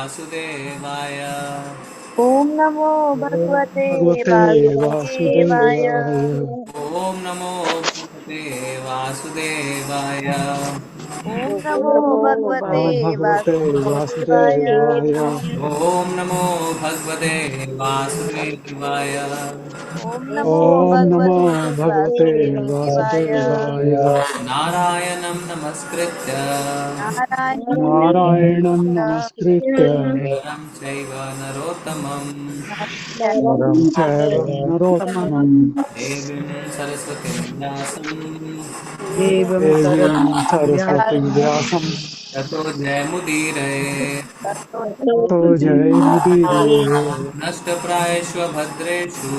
वासुदेवाय। ओम नमो भगवते भगवते वासुदेवाय। वासुदेवाय। ओम नमो भगवते वासुदेवाय। ओम नमो नमो भगवते भगवते वासुदेवाय। वासुदेवाय। ओम नमो भगवते वासुदेवाय। ओम नमो ओम नमो भगवते भगवते वासुदेवाय। वासुदेवाय। नारायणं नमस्कृत्य नारायणं नारायणं नमस्कृत्य नरं चैव नरोत्तमं नरं चैव नरोत्तमं देवीं सरस्वतीं व्यासं देवीं सरस्वतीं व्यासं ततो जयमुदीरये। ततो जयमुदीरये। नष्टप्रायेषु भद्रेषु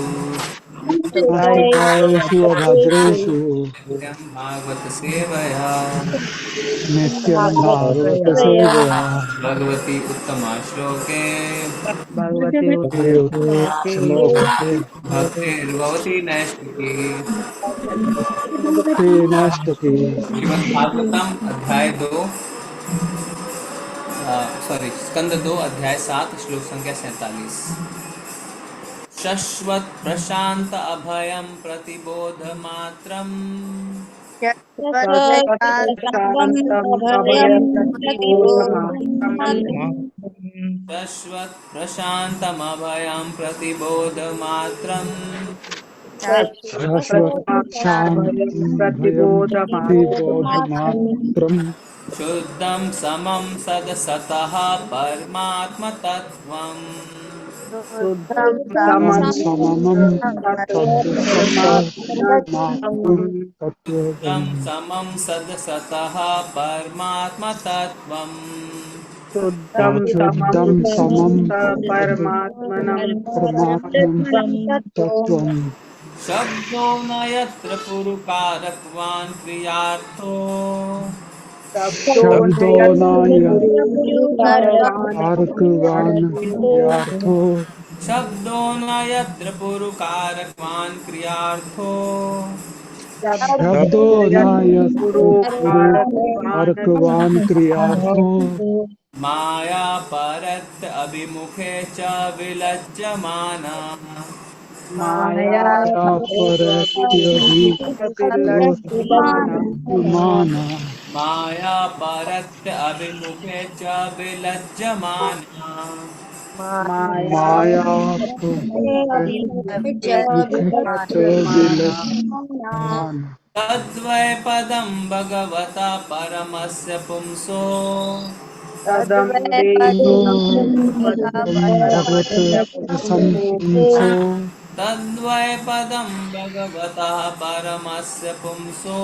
नष्टप्रायेषु अभद्रेषु नित्यं भागवत सेवया नित्यं भागवत सेवया भगवती उत्तमा श्लोके भगवते श्लोके भक्तिर्भवती नैष्टिकी। नष्टके। श्रीमद् भागवतम अध्याय 2 स्कंद 2 अध्याय 7 श्लोक संख्या 47। शश्वत प्रशांत अभयं प्रतिबोध मात्रम् शश्वत प्रशान्तमभयं प्रतिबोध मात्रम् शान्तिं भयं प्रतिबोधमात्रम् शुद्धं समं सदसतः परमात्मतत्त्वम् सममं सद्सतमात्रं तत्त्वम् शुद्धं समं सदसतः परमात्मतत्त्वम् शुद्धं समं परमात्मं तत्त्वम् शब्दो न यत्र पुरुकारकवान् क्रियार्थो शब्दो नाय कारकवान् क्रियार्थो शब्दो न यत्र पुरुकारकवान् क्रियार्थो शब्दो नाय पुरुकारकवान् क्रियार्थो माया परत्र अभिमुखे च विलज्जमाना परत्यधिविद्यमाना माया परत्र अभिमुखे च विलज्जमाना माया मुखे च विलज्जमाना तद्वै पदं भगवता परमस्य पुंसो भगवत संपुंसो तद्वै पदं भगवतः परमस्य पुंसो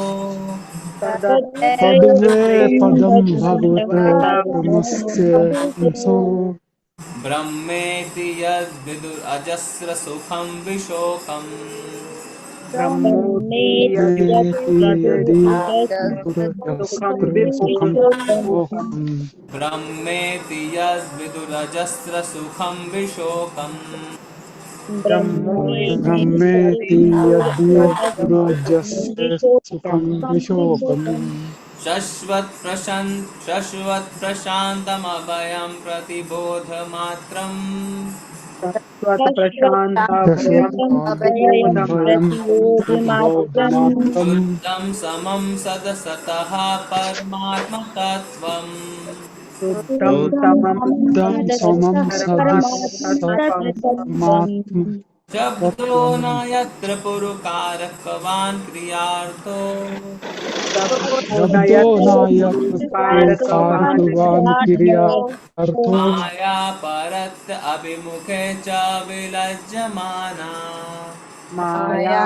तद्वै पदं भगवत परमस्य पुंसो ब्रह्मेति यद्विदुरजस्र सुखं विशोकम् ब्रह्मेति यदि दुरजस्त्र सुखं ब्रह्मेति यद्विदुरजस्र सुखं विशोकम् ब्रह्मेति यदि दुरजस्य सुखं विशोकम् शश्वत् प्रशान्तमभयं प्रतिबोधमात्रम् शश्वत्कान्तं प्रतिबोधमात्रम् शुद्धं समं सदसतः परमात्मतत्त्वम् शुद्धं समं सदसत्मात्म शब्दो न तत्त्वम् यत्र पुरुकारकवान् क्रियार्थो शब्दो नायक कारकवान् क्रियार्थो माया परत्र अभिमुखे च विलज्जमाना माया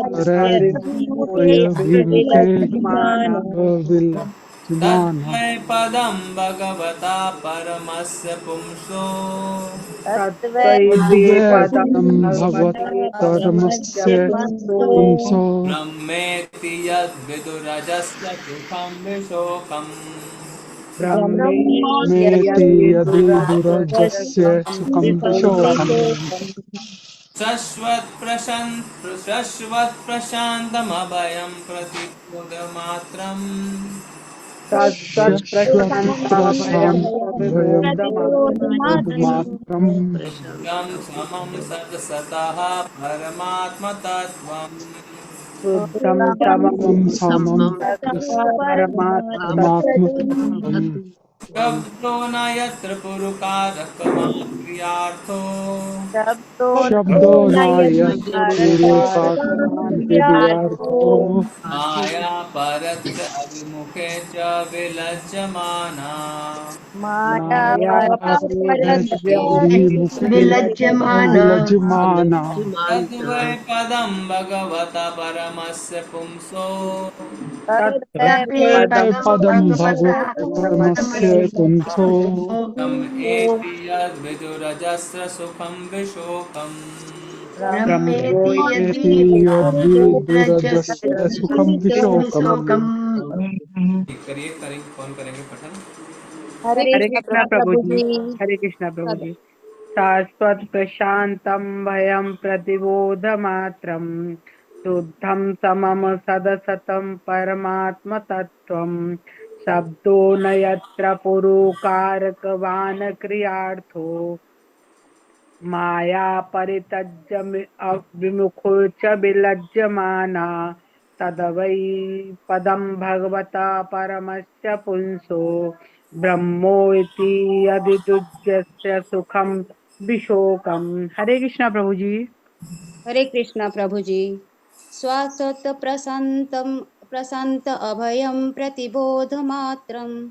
परद्वयभिमुखे विलज्जमाना तद्वै पदं भगवता परमस्य पुंसो तद्वैतं भगवत्तरमस्य पुंसो ब्रह्मेति यद्विदुरजस्य सुखं विशोकम् ब्रह्मेति यदि दुरजस्य सुखं विशोकम् शश्वत् प्रशान्तमभयं प्रतिबोधमात्रम् शाश्वत प्रशांताभयं भयं तद्विबोधमात्रम् तद्मात्रम् यं समं सदसतः परमात्मतत्त्वम् शुद्धं समं समं परमात्मतत्त्वम् परमात्मतत्त्वम् शब्दो न यत्र पुरुकारकमाक्रियार्थो शब्दो नायत्र शब्दोऽन्यकारकमान्त्र्यार्थो पूर्वकार्यविद्यार्थो माया परत्र अभिमुखे च विलज्जमाना माया मायापरद्व्यभिमुखे विलज्जमाना विलज्जमाना तद्वै पदं भगवता परमस्य पुंसो तत्ते पदं पदं भगवता भगवतो परमस्य पुंसो तं एति यद्विदुरजस्र सुखं विशोकम् ब्रह्मेति ब्रह्मेति यद्विदुरजस्य यद्विदुरजस्य सुखं विशोकम् विशोकम्। करिए करेंगे कौन करेंगे पठन। हरे हरे कृष्णा कृष्णा प्रभु प्रभु जी। जी। हरे कृष्णा प्रभु जी। शाश्वत प्रशांतम भयं प्रतिबोधमात्रं शुद्धं समम सदसतं परमात्म तत्त्वं शब्दो न यत्र पुरुकारकवान् क्रियार्थो माया परित्यज्य विमुखो च विलज्जमाना तदवै पदं भगवता परमस्य पुंसो ब्रह्मो इति यदिदुज्यस्य सुखम विशोकम। हरे कृष्णा प्रभु जी। हरे कृष्णा प्रभु जी। श्वासोत प्रशांत अभयं प्रतिबोधमात्रं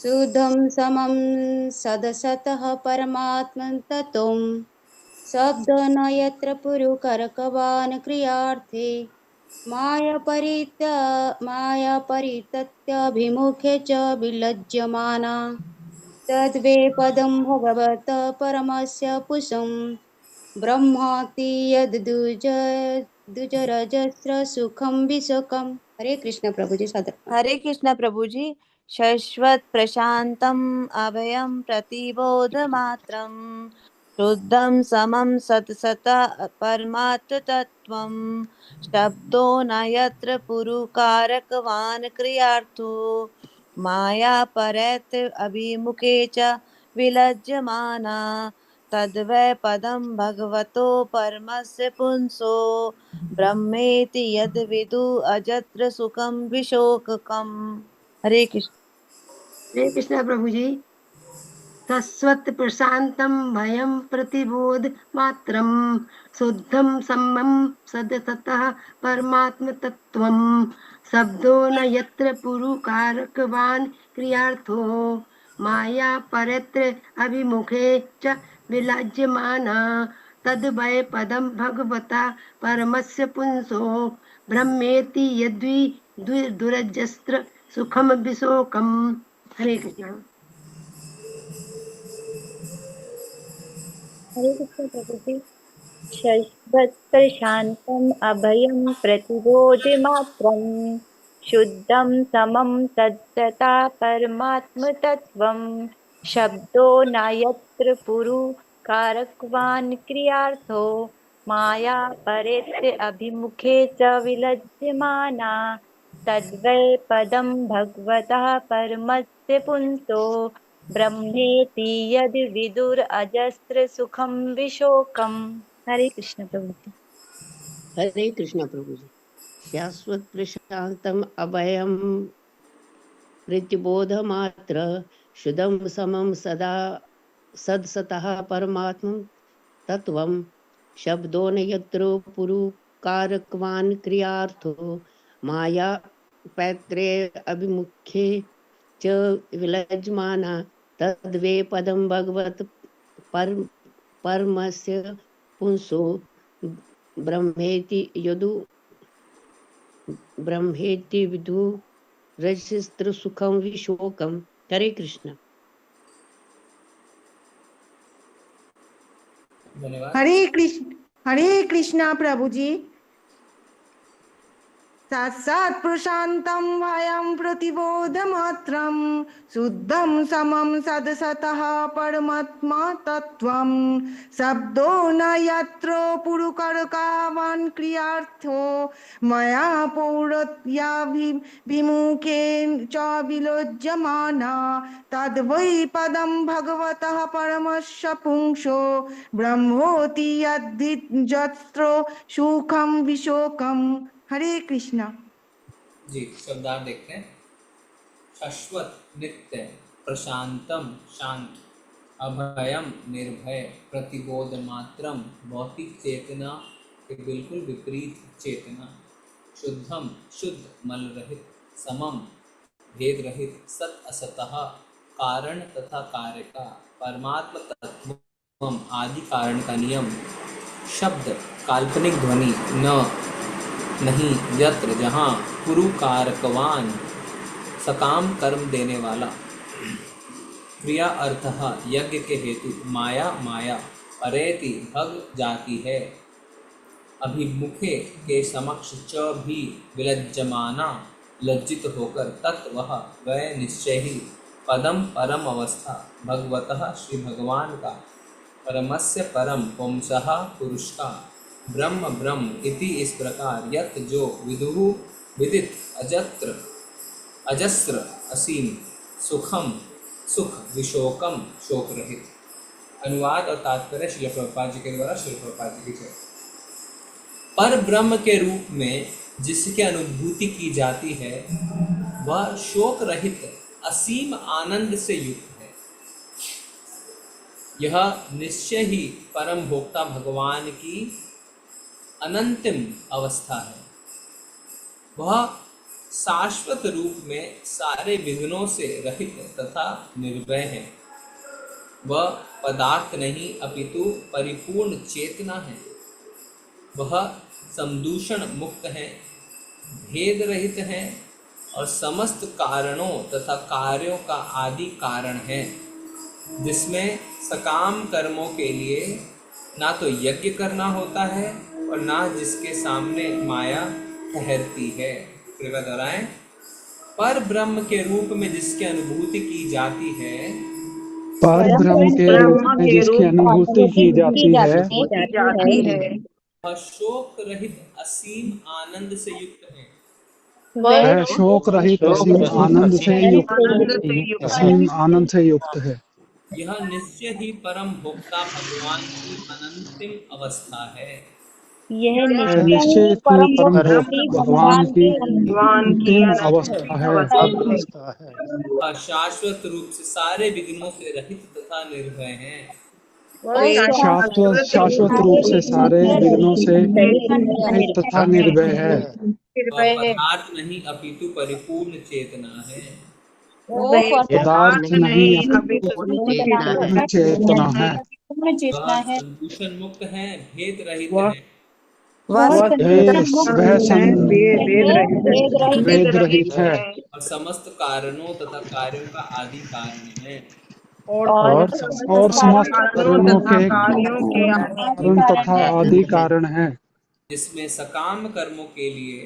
शुद्धं समं सदसतः परमात्मं तत्त्वं शब्दो न यत्र पुरुकरकवान् क्रियार्थे माया परितत्याभिमुखे च विलज्जमाना तद्वे पदं भगवत परमस्य पुषं ब्रह्माति दुजरजस्र सुखम विशोकम। हरे कृष्ण प्रभु जी। सादर हरे कृष्णा प्रभु जी। शश्वत प्रशांतम अभयं प्रतिबोधमात्रं शुद्धं समं सतसता परमात्म तत्त्वं शब्दो न यत्र पुरुकारकवान् क्रियार्थो माया परैत अभिमुखे च विलज्जमाना तद्वै पदं भगवतो परमस्य पुंसो ब्रह्मेति यद विदु अजत्र सुखम विशोककम। हरे कृष्ण। हरे कृष्णा प्रभु जी। तस्वत् प्रशांतं भयं प्रतिबोध मात्रं शुद्धं सम्मं सदसतः परमात्म तत्त्वं शब्दो न यत्र पुरुकारकवान् क्रियार्थो माया परत्र अभिमुखे च विलज्जमाना तद्वै पदं भगवता परमस्य पुंसो ब्रह्मेति यद्वि दुरजस्त्र सुखम विशोकम। हरे कृष्ण। हरे कृष्ण प्रभु जी। शश्वत्प्रशान्तम् अभयं प्रतिबोधिमात्रं शुद्धं समं तद्गता परमात्मतत्त्वं शब्दो न यत्र पुरु कारकवान् क्रियार्थो माया परेत्य अभिमुखे च विलज्जमाना तद्वै पदं भगवतः परमस्य पुंसो ब्रह्मेति यद् विदुर अजस्र सुखम विशोकम। हरे कृष्ण प्रभु जी। हरे कृष्ण प्रभु जी। शाश्वत प्रशांतम अभयम प्रतिबोधमात्र शुद्धं समं सदा सदसतः परमात्म तत्वं शब्दो न यत्र पुरुकारकवान् क्रियार्थो माया पैत्रे अभिमुखे च विलज्जमाना तद्वे पदं भगवत परमस्य पुंसो ब्रह्मेति यदु ब्रह्मेति विदु रजस्त्र सुखम विशोकम। हरे कृष्ण। धन्यवाद। हरे कृष्ण। हरे कृष्णा प्रभु जी। साक्षात् प्रशान्तं वयं प्रतिबोधमात्रं शुद्धं समं सदसतः परमात्मा तत्त्वं शब्दो न यत्र पुरुकरकावान् क्रियार्थो मया पौरत्याभिमुखेन च विलोज्यमाना तद्वै पदं भगवतः परमस्य पुंसो ब्रह्मोति यद्यत्र सुखम विशोकम। हरे कृष्णा। जी, शब्दार्थ देखते हैं। शाश्वत, नित्य, प्रशांतम, शांत, अभयम, निर्भय, प्रतिबोध मात्रम, भौतिक चेतना के बिल्कुल विपरीत चेतना, शुद्धम, शुद्ध, मल रहित, समम, भेद रहित, सत असतः, कारण तथा कार्य का, परमात्म तत्वम, आदि कारण का नियम, शब्द, काल्पनिक ध्वनि, न, नहीं, यत्र, जहाँ, पुरु कारकवान, सकाम कर्म देने वाला, क्रिया अर्थः, यज्ञ के हेतु, माया, माया, अरेति, भग जाती है, अभिमुखे के समक्ष, च भी, विलज्जमाना, लज्जित होकर, तत् वह निश्चय ही, पदम, परम अवस्था, भगवतः, श्री भगवान का, परमस्य परम, पुंसः, पुरुष का, ब्रह्म ब्रह्म इति इस प्रकार, यत जो, विदुहु विदित, अजत्र अजस्र असीम, सुखम सुख, विशोकम शोक रहित। अनुवाद और तात्पर्य श्रील प्रभुपाद जी के द्वारा, श्रील प्रभुपाद जी की जय। पर ब्रह्म के रूप में जिसकी अनुभूति की जाती है वह शोक रहित असीम आनंद से युक्त है। यह निश्चय ही परम भोक्ता भगवान की अनंतिम अवस्था है। वह शाश्वत रूप में सारे विघ्नों से रहित तथा निर्भय है। वह पदार्थ नहीं अपितु परिपूर्ण चेतना है। वह समदूषण मुक्त है, भेद रहित है और समस्त कारणों तथा कार्यों का आदि कारण है, जिसमें सकाम कर्मों के लिए ना तो यज्ञ करना होता है और ना जिसके सामने माया ठहरती है। कृपया दोहराएं। पर ब्रह्म के रूप में जिसकी अनुभूति की जाती है, पर ब्रह्म के रूप में जिसकी अनुभूति की जाती है वह शोक रहित असीम आनंद से युक्त है। वह शोक रहित असीम आनंद से युक्त है। यह निश्चय ही परम भोक्ता भगवान की अनंतिम अवस्था है। यह निश्चय निश्चय ही ही परम परम भोक्ता भगवान की अंतिम अवस्था है। वह शाश्वत रूप से सारे विघ्नों से रहित तथा निर्भय है। शाश्वत रूप से सारे विघ्नों से रहित तथा निर्भय है। वह पदार्थ नहीं अपितु परिपूर्ण चेतना है। पदार्थ नहीं चेतना चेतना है। वह संदूषण मुक्त है, भेद रहित है। वह वेद रहित है और समस्त कारणों तथा कार्यों का आदि कारण है। और समस्त कारणों के कारण तथा आदि कारण है, जिसमें सकाम कर्मों के लिए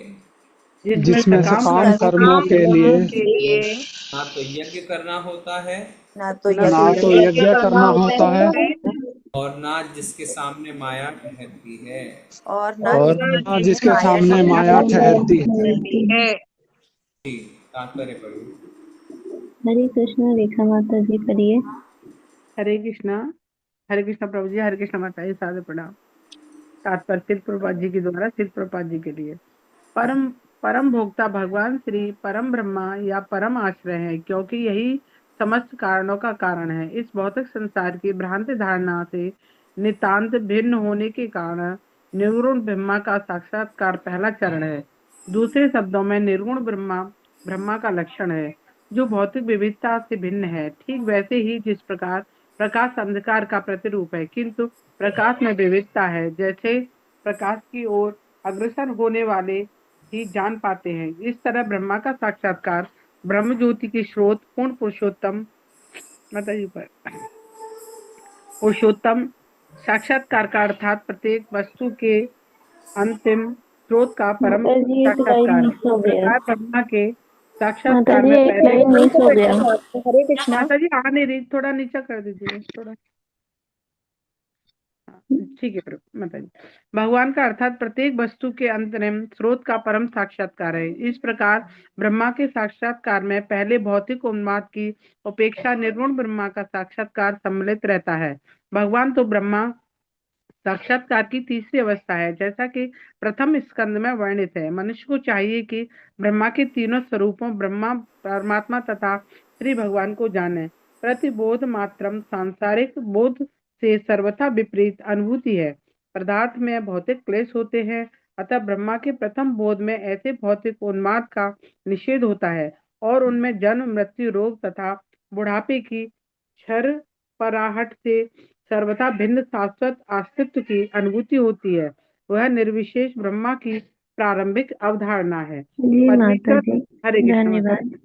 ना तो यज्ञ करना होता है ना तो यज्ञ करना होता है और ना जिसके सामने माया ठहरती है। और ना जिसके सामने माया ठहरती है। तात्पर्य पढ़ो। हरे कृष्णा। रेखा माता जी पढ़िए। हरे कृष्णा प्रभु जी, हरे कृष्णा माता जी, सादर प्रणाम। तात्पर्य शिल प्रभुपाद जी के द्वारा, शिल प्रभुपाद जी के लिए। परम भोक्ता भगवान श्री परम ब्रह्मा या परम आश्रय है, क्योंकि यही समस्त कारणों का कारण है। इस भौतिक संसार की भ्रांति धारणा से नितांत भिन्न होने के कारण निर्गुण ब्रह्मा का साक्षात्कार पहला चरण है। दूसरे शब्दों में निर्गुण ब्रह्मा का लक्षण है, जो भौतिक विविधता से भिन्न है। ठीक वैसे ही जिस प्रकार प्रकाश अंधकार का प्रतिरूप है, किंतु प्रकाश में विविधता है। जैसे प्रकाश की ओर अग्रसर होने वाले ही जान पाते हैं, इस तरह ब्रह्मा का साक्षात्कार ब्रह्म ज्योति की स्रोत पूर्ण पुरुषोत्तम साक्षात्कार का अर्थात प्रत्येक वस्तु के अंतिम स्रोत का परम माता जी एक लाइन साक्षात्कार है। मिस हो इस गया। प्रकार ब्रह्मा के माता साक्षात्कार जी में एक पहले लाइन मिस हो गया। हरे कृष्णा। माता जी आ नहीं रही, थोड़ा नीचा कर दीजिए थोड़ा। ठीक है प्रभु माता जी। भगवान का अर्थात प्रत्येक वस्तु के अंतरिम स्रोत का परम साक्षात्कार है। इस प्रकार ब्रह्मा के साक्षात्कार में पहले भौतिक उन्माद की उपेक्षा निर्गुण ब्रह्मा का साक्षात्कार सम्मिलित रहता है। भगवान तो ब्रह्मा साक्षात्कार की तीसरी अवस्था है, जैसा कि प्रथम स्कंद में वर्णित है। मनुष्य को चाहिए कि ब्रह्मा के तीनों स्वरूपों ब्रह्मा, परमात्मा तथा श्री भगवान को जाने। प्रतिबोध मात्रम सांसारिक बोध से सर्वथा विपरीत अनुभूति है। पदार्थ में भौतिक क्लेश होते हैं, अतः ब्रह्मा के प्रथम बोध में ऐसे भौतिक उन्माद का निषेध होता है और उनमें जन्म, मृत्यु, रोग तथा बुढ़ापे की क्षर पराहट से सर्वथा भिन्न शाश्वत अस्तित्व की अनुभूति होती है। वह निर्विशेष ब्रह्मा की प्रारंभिक अवधारणा है। जी माता परमेश्वर। जी हरे कृष्ण माता धन्यवाद। जी।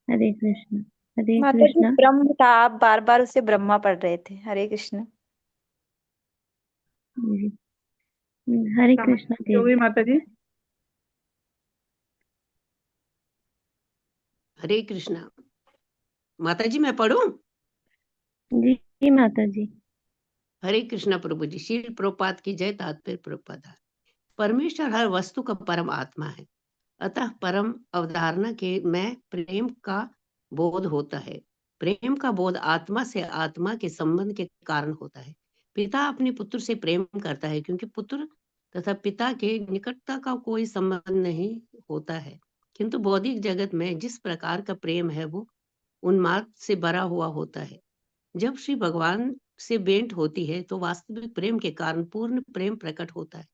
हरे कृष्ण। हरे माता जी कृष्ण। ब्रह्म था, आप बार बार उसे ब्रह्मा पढ़ रहे थे। हरे कृष्ण। जी। हरे कृष्ण जो भी देवी। माता जी। हरे कृष्णा। माता जी मैं पढ़ूं? जी जी माता जी। हरे कृष्णा प्रभु जी। श्रील प्रभुपाद की जय। तात्पर्य प्रभुपाद। परमेश्वर हर वस्तु का परम आत्मा है, अतः परम अवधारणा के में प्रेम का बोध होता है। प्रेम का बोध आत्मा से आत्मा के संबंध के कारण होता है। पिता अपने पुत्र से प्रेम करता है क्योंकि पुत्र तथा पिता के निकटता का कोई संबंध नहीं होता है, किंतु बौद्धिक जगत में जिस प्रकार का प्रेम है वो उन्माद से भरा हुआ होता है। जब श्री भगवान से भेंट होती है तो वास्तविक प्रेम के कारण पूर्ण प्रेम प्रकट होता है।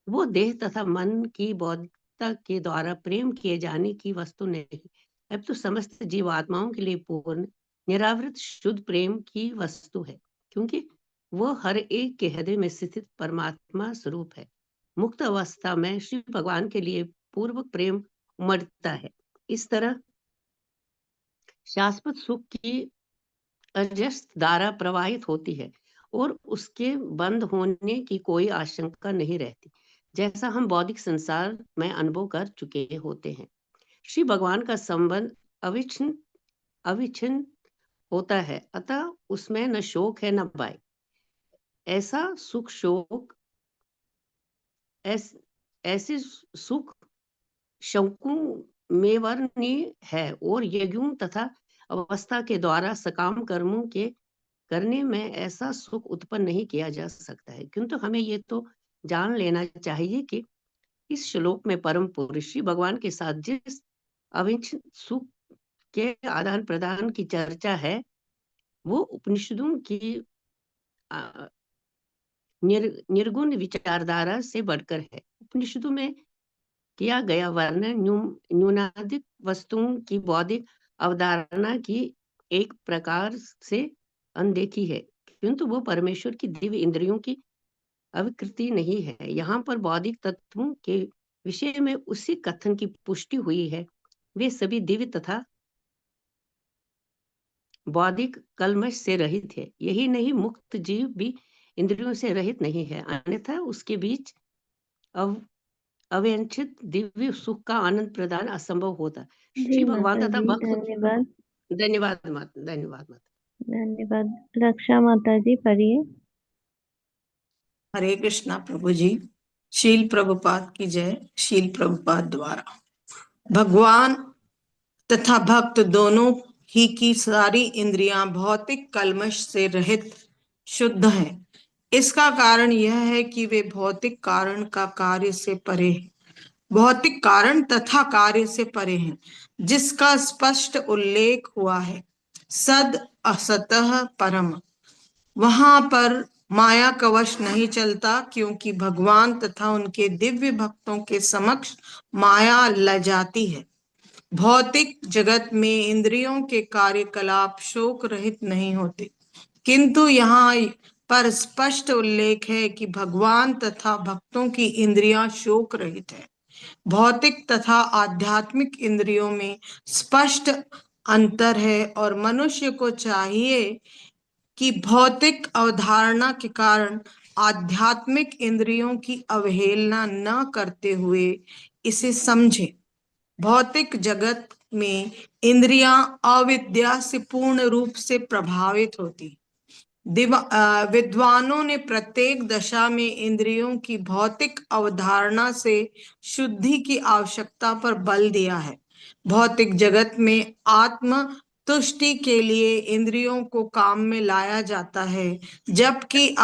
वो देह तथा मन की बौद्धिकता के द्वारा प्रेम किए जाने की वस्तु नहीं, अब तो समस्त जीवात्माओं के लिए पूर्ण निरावृत शुद्ध प्रेम की वस्तु है, क्योंकि वो हर एक के हृदय में स्थित परमात्मा स्वरूप है। मुक्त अवस्था में श्री भगवान के लिए पूर्व प्रेम उमड़ता है। इस तरह शाश्वत सुख की अजस्त्र धारा प्रवाहित होती है और उसके बंद होने की कोई आशंका नहीं रहती, जैसा हम बौद्धिक संसार में अनुभव कर चुके होते हैं। श्री भगवान का संबंध अविच्छिन्न होता है, अतः उसमें न शोक है न भय। ऐसा सुख शोक ऐसे सुख शंकु में वर्णनीय है और यज्ञों तथा अवस्था के द्वारा सकाम कर्मों के करने में ऐसा सुख उत्पन्न नहीं किया जा सकता है। किंतु हमें ये तो जान लेना चाहिए कि इस श्लोक में परम पुरुष श्री भगवान के साथ जिस अविच्छिन्न सुख के आदान प्रदान की चर्चा है वो उपनिषदों की निर्गुण विचारधारा से बढ़कर है। उपनिषदों में किया गया वर्णन न्यूनाधिक वस्तुओं की बौद्धिक अवधारणा की एक प्रकार से अनदेखी है, किंतु वो परमेश्वर की दिव्य इंद्रियों की अविकृति नहीं है। यहाँ पर बौद्धिक तत्वों के विषय में उसी कथन की पुष्टि हुई है। वे सभी दिव्य तथा बौद्धिक कलमश से रहित है। यही नहीं, मुक्त जीव भी इंद्रियों से रहित नहीं है, अन्यथा उसके बीच अव्यंचित दिव्य सुख का आनंद प्रदान असंभव होता। जी श्री भगवान माता तथा जी भक्त। धन्यवाद। धन्यवाद माता। धन्यवाद माता। धन्यवाद। रक्षा माता जी पढ़िए। हरे कृष्णा प्रभु जी। शील प्रभुपाद की जय। शील प्रभुपाद द्वारा भगवान तथा भक्त दोनों ही की सारी इंद्रियां भौतिक कल्मश से रहित शुद्ध हैं। इसका कारण यह है कि वे भौतिक कारण का कार्य से परे हैं, भौतिक कारण तथा कार्य से परे हैं, जिसका स्पष्ट उल्लेख हुआ है। सद असतः परम, वहां पर माया कवच नहीं चलता, क्योंकि भगवान तथा उनके दिव्य भक्तों के समक्ष माया लजाती है। भौतिक जगत में इंद्रियों के कार्यकलाप शोक रहित नहीं होते, किंतु यहाँ पर स्पष्ट उल्लेख है कि भगवान तथा भक्तों की इंद्रियां शोक रहित है। भौतिक तथा आध्यात्मिक इंद्रियों में स्पष्ट अंतर है और मनुष्य को चाहिए कि भौतिक अवधारणा के कारण आध्यात्मिक इंद्रियों की अवहेलना न करते हुए इसे समझें। भौतिक जगत में इंद्रियां अविद्या से पूर्ण रूप से प्रभावित होती। विद्वानों ने प्रत्येक दशा में इंद्रियों की भौतिक अवधारणा से शुद्धि की आवश्यकता पर बल दिया है। भौतिक जगत में आत्म तुष्टि के लिए इंद्रियों को काम में लाया जाता है, जबकि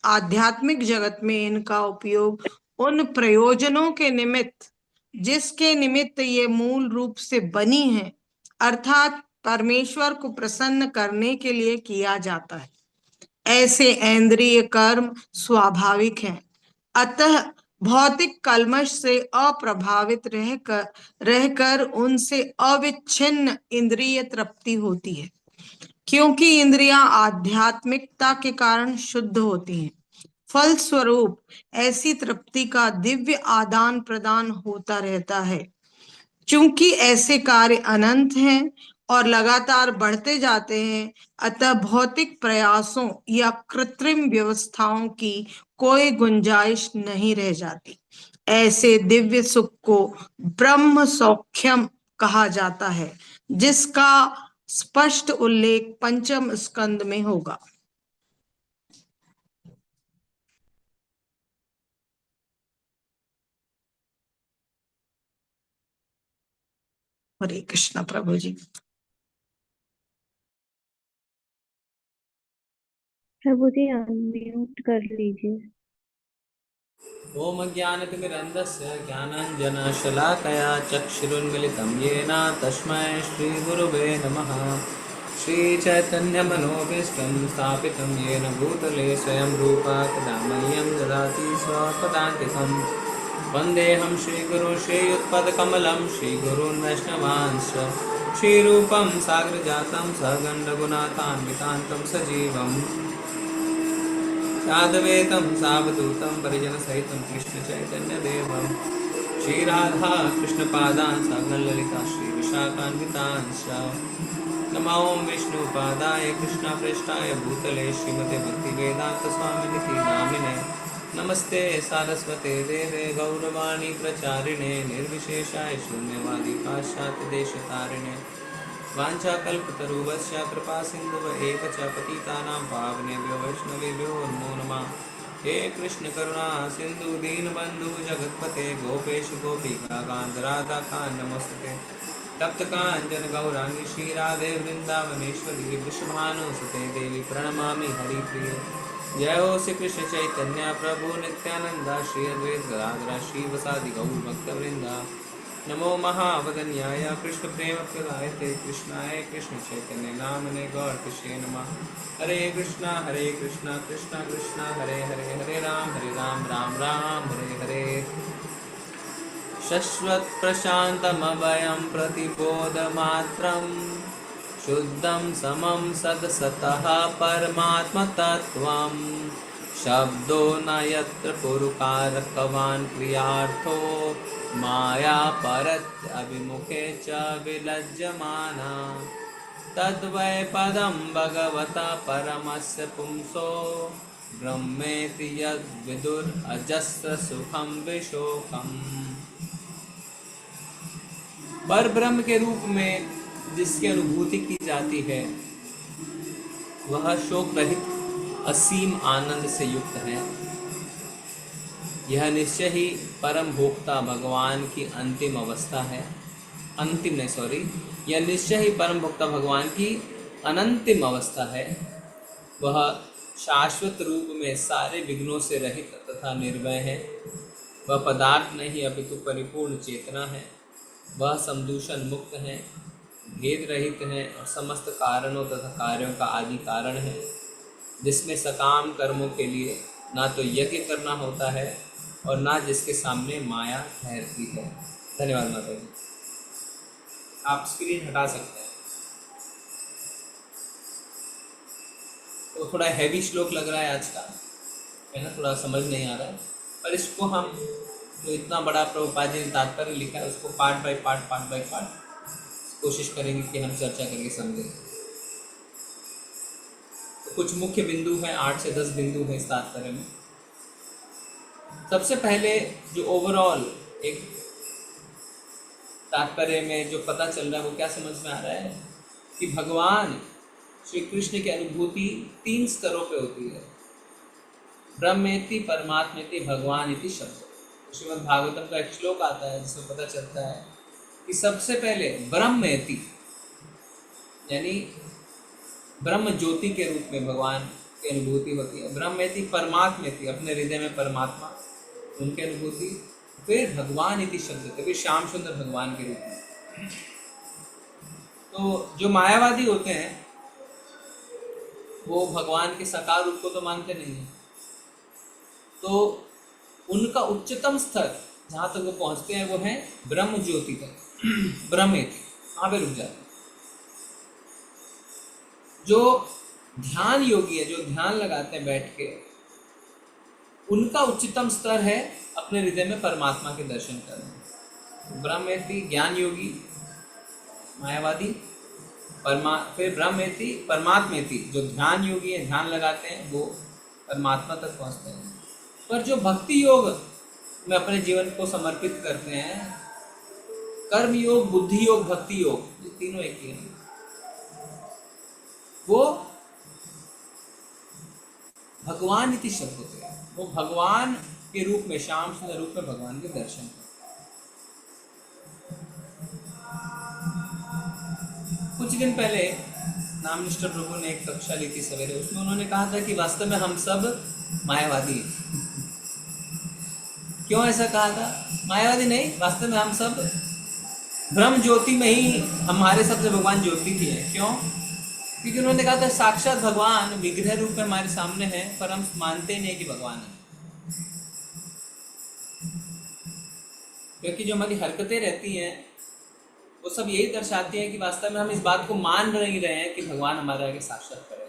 आध्यात्मिक जगत में इनका उपयोग उन प्रयोजनों के निमित्त जिसके निमित्त ये मूल रूप से बनी है, अर्थात परमेश्वर को प्रसन्न करने के लिए किया जाता है। ऐसे इंद्रिय कर्म स्वाभाविक हैं, अतः भौतिक कल्मश से अप्रभावित रहकर उनसे अविच्छिन्न इंद्रिय तृप्ति होती है, क्योंकि इंद्रियां आध्यात्मिकता के कारण शुद्ध होती हैं। फलस्वरूप ऐसी तृप्ति का दिव्य आदान प्रदान होता रहता है। चूंकि ऐसे कार्य अनंत हैं और लगातार बढ़ते जाते हैं, अतः भौतिक प्रयासों या कृत्रिम व्यवस्थाओं की कोई गुंजाइश नहीं रह जाती। ऐसे दिव्य सुख को ब्रह्म सौख्यम कहा जाता है, जिसका स्पष्ट उल्लेख पंचम स्कंद में होगा। हरे कृष्णा प्रभु जी। प्रभु जी अनम्यूट कर लीजिए। ओम ज्ञानतिमिरन्धस्य ज्ञानाञ्जनशलाकया चक्षुरुन्मिलितं येन तस्मै श्रीगुरुवे नमः। श्रीचैतन्यमनोभीष्टं स्थापितं येन भूतले स्वयं रूपा कदा मह्यं ददाति स्वपदान्तिकं। वन्देऽहं श्रीगुरुं श्रीयुत्पदकमलं श्रीगुरून् वैष्णवांश्च श्रीरूपं साग्रजातं सगण्डगुणातान्वितान्तं सजीवम् साद्वैतं सावधूतं परिजनसहितं कृष्णचैतन्यदेवं श्रीराधा कृष्णपादान् साग्रललिता श्रीविशाखान्वितांश्च। नमो विष्णुपादाय कृष्णप्रेष्ठाय भूतले श्रीमते भक्तिवेदान्तस्वामिनिति नामिने नमस्ते सारस्वते देवे गौरवाणी प्रचारिणे निर्विशेषाय शून्यवादी पाश्चात्यदेशतारिणे वाञ्छाकल्पतरुवस्य कृपा सिन्धुव एव च पतितानां पावनेभ्यो वैष्णवेभ्यो नमो नमः। हे कृष्ण करुणा सिन्धु दीनबन्धु जगत्पते गोपेश गोपिका कान्त राधा कान्त नमोस्तुते। तप्त कांचन गौरांगी श्रीराधे वृंदावनेश्वरी वृषभानुसुते देवी प्रणमामि हरिप्रिये। जय हो श्री कृष्ण चैतन्य प्रभु नित्यानंद श्री अद्वैत गदाधर श्रीवासादि गौर भक्तवृंदा। नमो महावदन्याय कृष्ण प्रेम प्रदायते कृष्णाय कृष्ण चैतन्य नामने गौर कृष्णे नमः। हरे कृष्णा कृष्णा कृष्णा हरे हरे हरे राम राम राम हरे हरे। शश्वत प्रशान्तमभयं प्रतिबोधमात्रं शुद्धं समं सदसतः परमात्मतत्त्वं। शब्दो न यत्र पुरुकारकवान् क्रियार्थो माया परत्यभिमुखे च विलज्जमाना। तद्वै पदं भगवता परमस्य पुंसो ब्रह्मेति यद्विदुरजस्र सुखं विशोकम्। पर ब्रह्म के रूप में जिसकी अनुभूति की जाती है वह शोक रहित असीम आनंद से युक्त है। यह निश्चय ही परम भोक्ता भगवान की अंतिम अवस्था है। यह निश्चय ही परम भोक्ता भगवान की अनंतिम अवस्था है। वह शाश्वत रूप में सारे विघ्नों से रहित तथा निर्भय है। वह पदार्थ नहीं अपितु परिपूर्ण चेतना है। वह समदूषण मुक्त है, भेद रहित है और समस्त कारणों तथा कार्यों का आदि कारण है, जिसमें सकाम कर्मों के लिए ना तो यज्ञ करना होता है और ना जिसके सामने माया ठहरती है। धन्यवाद माता जी। आप स्क्रीन हटा सकते हैं। तो थोड़ा हैवी श्लोक लग रहा है आज का, है ना, थोड़ा समझ नहीं आ रहा है, पर इसको हम जो इतना बड़ा प्रभुपाद जी ने तात्पर्य लिखा है उसको पार्ट बाय पार्ट कोशिश करेंगे कि हम चर्चा करके समझें। तो कुछ मुख्य बिंदु हैं, 8 से 10 बिंदु हैं इस तात्पर्य में। सबसे पहले जो ओवरऑल एक तात्पर्य में जो पता चल रहा है वो क्या समझ में आ रहा है कि भगवान श्री कृष्ण की अनुभूति 3 स्तरों पे होती है। ब्रह्मेति परमात्मेति भगवान इति शब्द। श्रीमद् भागवतम का एक श्लोक आता है जिसमें पता चलता है कि सबसे पहले ब्रह्मेति यानी ब्रह्म ज्योति के रूप में भगवान की अनुभूति होती है। ब्रह्मेति परमात्मेति अपने हृदय में परमात्मा उनकी अनुभूति, फिर भगवान इति शब्द फिर श्याम सुंदर भगवान के रूप में। तो जो मायावादी होते हैं वो भगवान के साकार रूप को तो मानते नहीं है, तो उनका उच्चतम स्तर जहाँ तक वो पहुँचते हैं वो है ब्रह्म ज्योति तक, ब्रह्मेति, वहाँ पे रुक जाते हैं। जो ध्यान योगी है, जो ध्यान लगाते हैं बैठ के, उनका उच्चतम स्तर है अपने हृदय में परमात्मा के दर्शन करना। ब्रह्मेति ज्ञान योगी मायावादी, फिर ब्रह्मेति परमात्मेति जो ध्यान योगी है, ध्यान लगाते हैं, वो परमात्मा तक पहुँचते हैं। पर जो भक्ति योग में अपने जीवन को समर्पित करते हैं, कर्म योग, बुद्धि योग, भक्ति योग, ये तीनों एक ही हैं, वो भगवान इति शब्द होते हैं। वो भगवान के रूप में, श्याम सुंदर रूप में भगवान के दर्शन करते। कुछ दिन पहले नामनिष्ठ प्रभु ने एक कक्षा ली थी सवेरे, उसमें उन्होंने कहा था कि वास्तव में हम सब मायावादी हैं। क्यों ऐसा कहा था? मायावादी नहीं, वास्तव में हम सब ब्रह्म ज्योति में ही हमारे सबसे भगवान ज्योति भी है। क्यों? क्योंकि उन्होंने कहा था साक्षात भगवान विग्रह रूप में हमारे सामने है, पर हम मानते ही नहीं कि भगवान है। क्योंकि जो हमारी हरकतें रहती हैं वो सब यही दर्शाती हैं कि वास्तव में हम इस बात को मान नहीं रहे हैं कि भगवान हमारे आगे साक्षात्कार है।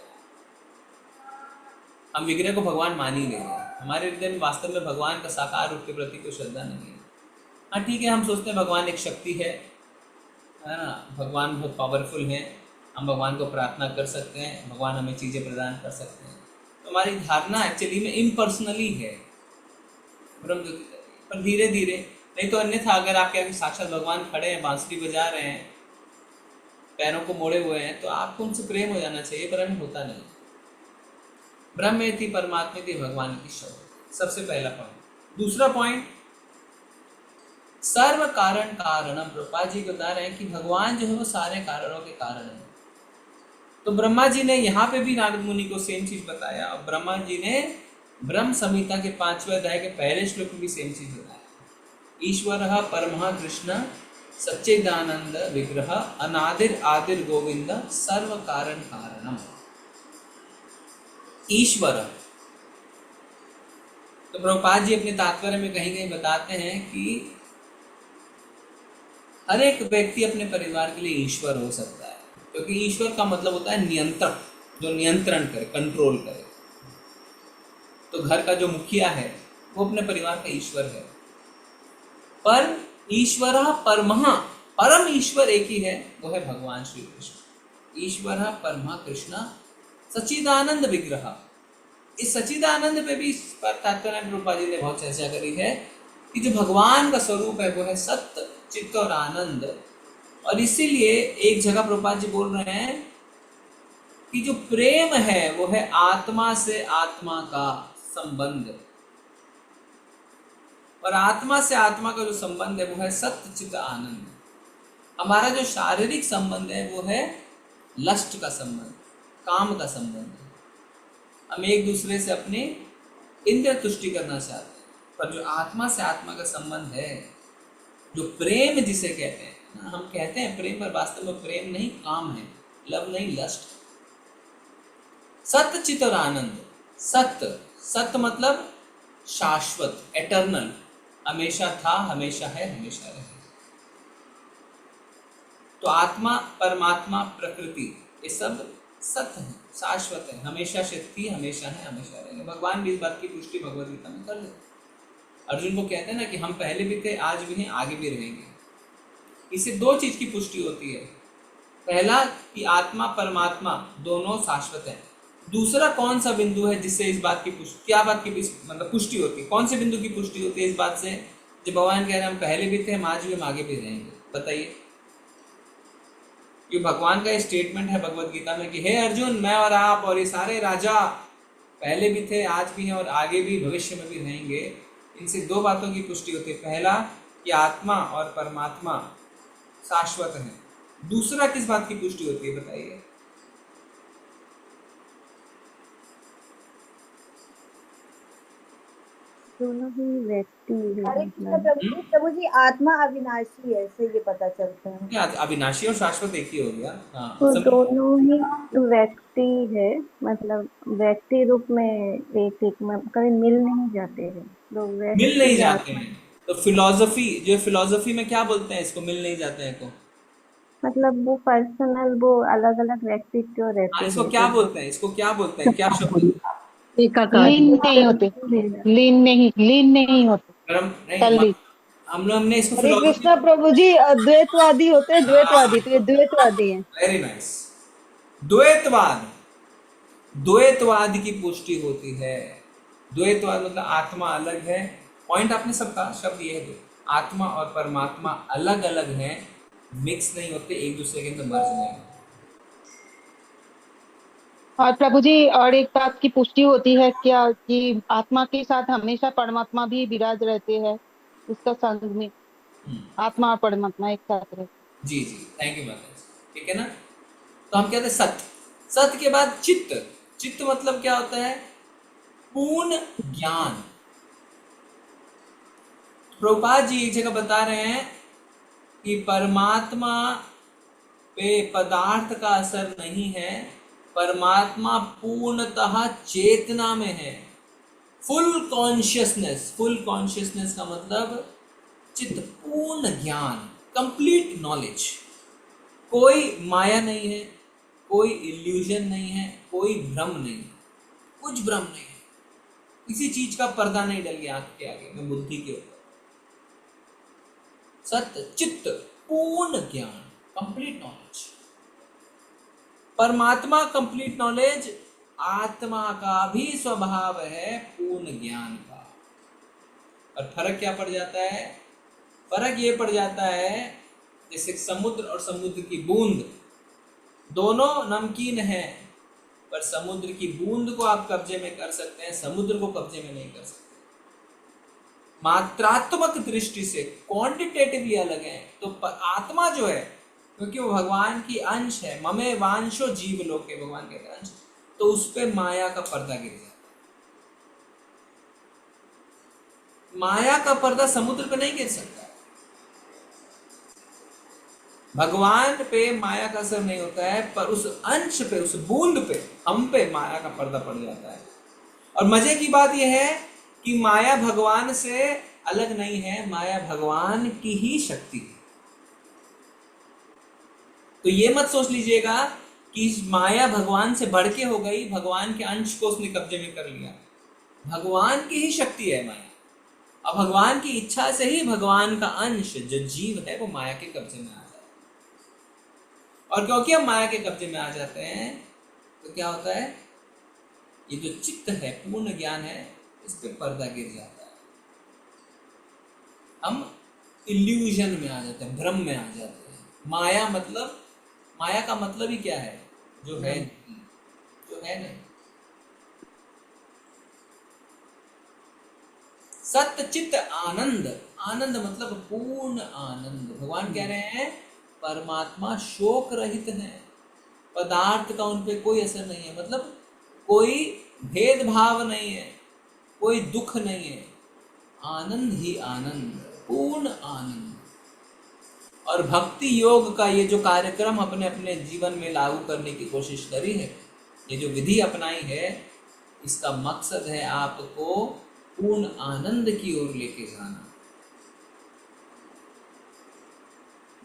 हम विग्रह को भगवान मान ही नहीं रहे। हमारे हृदय में वास्तव में भगवान का साकार रूप के प्रति कोई श्रद्धा नहीं है। हाँ ठीक है, हम सोचते हैं भगवान एक शक्ति है ना, भगवान बहुत पावरफुल है, हम भगवान को प्रार्थना कर सकते हैं, भगवान हमें चीज़ें प्रदान कर सकते हैं। तो हमारी धारणा एक्चुअली में इम्पर्सनली है ब्रह्म ज्योति। पर धीरे धीरे, नहीं तो अन्यथा अगर आपके आगे साक्षात भगवान खड़े हैं, बांसुरी बजा रहे हैं, पैरों को मोड़े हुए हैं, तो आपको उनसे प्रेम हो जाना चाहिए, पर अभी होता नहीं। ब्रह्मेति परमात्मेति भगवान की शब्द, सबसे पहला पॉइंट। दूसरा पॉइंट, सर्व कारण कारणम। प्रभुपाद जी बता रहे हैं कि भगवान जो है वो सारे कारणों के कारण है। तो ब्रह्मा जी ने यहाँ पे भी नारद मुनि को सेम चीज बताया, और ब्रह्मा जी ने ब्रह्म संहिता के 5वें अध्याय के पहले श्लोक में भी सेम चीज बताया। ईश्वरः परमः कृष्ण सच्चिदानंद विग्रह अनादिर आदिर गोविंद सर्व कारण कारणम। ईश्वर, तो प्रभुपाद जी अपने तात्पर्य में कहीं कहीं बताते हैं कि हर एक व्यक्ति अपने परिवार के लिए ईश्वर हो सकता है, क्योंकि ईश्वर का मतलब होता है नियंत्रक, जो नियंत्रण करे, कंट्रोल करे। तो घर का जो मुखिया है वो अपने परिवार का ईश्वर है। पर ईश्वरः परमः, परम ईश्वर एक ही है, वो है भगवान श्री कृष्ण। ईश्वरः परमः कृष्ण सच्चिदानंद विग्रह। इस सच्चिदानंद पे भी इस पर तात्पर्य प्रभुपाद जी ने बहुत चर्चा करी है कि जो भगवान का स्वरूप है वो है सत्य, चित्त और आनंद। और इसीलिए एक जगह प्रभुपाद जी बोल रहे हैं कि जो प्रेम है वो है आत्मा से आत्मा का संबंध, और आत्मा से आत्मा का जो संबंध है वो है सत्य, चित्त, आनंद। हमारा जो शारीरिक संबंध है वो है लस्ट का संबंध, काम का संबंध है। हम एक दूसरे से अपनी इंद्रिय तुष्टि करना चाहते हैं, पर जो आत्मा से आत्मा का संबंध है, जो प्रेम जिसे कहते हैं ना, हम कहते हैं प्रेम, पर वास्तव में प्रेम नहीं, काम है, लव नहीं, लस्ट। सत्य, चित्त और आनंद। सत्य, सत्य मतलब शाश्वत, एटर्नल, हमेशा था, हमेशा है, हमेशा रहे। तो आत्मा, परमात्मा, प्रकृति, ये सब सत्य है, शाश्वत है, हमेशा से थी, हमेशा है, हमेशा रहेंगे। भगवान भी इस बात की पुष्टि भगवद गीता में कर लेते। अर्जुन को कहते हैं ना कि हम पहले भी थे, आज भी हैं, आगे भी रहेंगे। इससे दो चीज की पुष्टि होती है। पहला कि आत्मा परमात्मा दोनों शाश्वत हैं, दूसरा कौन सा बिंदु है जिससे इस बात की पुष्टि, क्या बात की मतलब पुष्टि होती है, कौन से बिंदु की पुष्टि होती है इस बात से, जब भगवान कह रहे हैं हम पहले भी थे, हम आज भी, हम आगे भी रहेंगे? बताइए। ये भगवान का स्टेटमेंट है भगवत गीता में कि हे अर्जुन, मैं और आप और ये सारे राजा पहले भी थे, आज भी हैं और आगे भी भविष्य में भी रहेंगे। इनसे दो बातों की पुष्टि होती है। पहला कि आत्मा और परमात्मा शाश्वत है। दूसरा किस बात की पुष्टि होती है बताइए? दोनों ही व्यक्ति है हरे कृष्ण मतलब प्रभु जी, प्रभु जी आत्मा अविनाशी है, इससे ये पता चलता है। क्या अविनाशी और शाश्वत एक ही हो गया? हाँ, तो सब दोनों ही व्यक्ति है, मतलब व्यक्ति रूप में एक एक में कभी मिल नहीं जाते हैं, तो मिल नहीं व्यक्ति जाते आत्मा हैं। तो फिलॉसफी, जो फिलॉसफी में क्या बोलते हैं इसको, मिल नहीं जाते हैं को? मतलब वो पर्सनल, वो अलग अलग व्यक्तित्व रहते हाँ, इसको हैं, क्या तो बोलते हैं, इसको क्या बोलते हैं, क्या शब्द? एकाकारी। लीन नहीं होते, लीन नहीं होते, कर्म नहीं, तल्लीन। हमने इसको हरे फिलॉसफी। कृष्णा प्रभु जी, अद्वैतवादी होते हैं, द्वैतवादी, तो ये द्वैतवादी है। Very nice. द्वैतवाद, द्वैतवाद की पुष्टि होती है। द्वैतवाद मतलब आत्मा अलग है। पॉइंट आपने सबका शब्द ये है, आत्मा और परमात्मा अलग अलग हैं, मिक्स नहीं होते, एक दूसरे के अंदर मर्ज नहीं होते। और प्रभु जी, और एक बात की पुष्टि होती है क्या कि आत्मा के साथ हमेशा परमात्मा भी विराज रहते हैं, उसका संग में आत्मा और परमात्मा एक साथ रहते हैं। जी जी, थैंक यू माता जी। ठीक है ना? तो हम कहते हैं सत्य, सत्य के बाद चित्त। चित्त मतलब क्या होता है? पूर्ण ज्ञान। प्रभुपाद जी एक जगह बता रहे हैं कि परमात्मा पे पदार्थ का असर नहीं है, परमात्मा पूर्णतः चेतना में है। फुल कॉन्शियसनेस, फुल कॉन्शियसनेस का मतलब चित्त, पूर्ण ज्ञान, कंप्लीट नॉलेज। कोई माया नहीं है, कोई इल्यूजन नहीं है, कोई भ्रम नहीं है, कुछ भ्रम नहीं है, किसी चीज का पर्दा नहीं डल गया आंख के आगे में, बुद्धि के ऊपर। सत्य चित्त पूर्ण ज्ञान, कंप्लीट नॉलेज। परमात्मा कंप्लीट नॉलेज, आत्मा का भी स्वभाव है पूर्ण ज्ञान का। और फर्क क्या पड़ जाता है? फर्क ये पड़ जाता है जैसे समुद्र और समुद्र की बूंद, दोनों नमकीन है, पर समुद्र की बूंद को आप कब्जे में कर सकते हैं, समुद्र को कब्जे में नहीं कर सकते। मात्रात्मक दृष्टि से क्वांटिटेटिवली अलग है। तो आत्मा जो है, क्योंकि वो भगवान की अंश है, ममे वांशो जीव लोके, भगवान के अंश, तो उस पे माया का पर्दा गिर जाता है। माया का पर्दा समुद्र पे नहीं गिर सकता। भगवान पे माया का असर नहीं होता है, पर उस अंश पे, उस बूंद पे, हम पे माया का पर्दा पड़ जाता है। और मजे की बात यह है कि माया भगवान से अलग नहीं है, माया भगवान की ही शक्ति है। तो ये मत सोच लीजिएगा कि माया भगवान से बढ़ के हो गई, भगवान के अंश को उसने कब्जे में कर लिया। भगवान की ही शक्ति है माया, और भगवान की इच्छा से ही भगवान का अंश जो जीव है वो माया के कब्जे में आ जाता है। और क्योंकि हम माया के कब्जे में आ जाते हैं तो क्या होता है? ये जो चित्त है, पूर्ण ज्ञान है, इस पे पर्दा गिर जाता है। हम इल्यूजन में आ जाते हैं, भ्रम में आ जाते हैं। माया मतलब, माया का मतलब ही क्या है? जो है नहीं, जो है नहीं। सत्य चित्त आनंद, आनंद मतलब पूर्ण आनंद। भगवान कह रहे हैं परमात्मा शोक रहित है, पदार्थ का उन पे कोई असर नहीं है, मतलब कोई भेदभाव नहीं है, कोई दुख नहीं है, आनंद ही आनंद, पूर्ण आनंद। और भक्ति योग का ये जो कार्यक्रम अपने अपने जीवन में लागू करने की कोशिश करी है, ये जो विधि अपनाई है, इसका मकसद है आपको पूर्ण आनंद की ओर लेके जाना।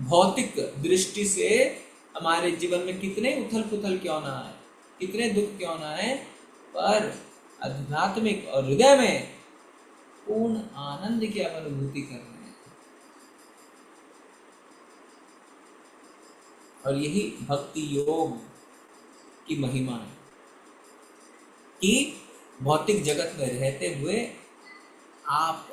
भौतिक दृष्टि से हमारे जीवन में कितने उथल पुथल क्यों ना आए, कितने दुख क्यों ना आए, पर आध्यात्मिक और हृदय में पूर्ण आनंद की अनुभूति करना है। और यही भक्ति योग की महिमा है। कि भौतिक जगत में रहते हुए आप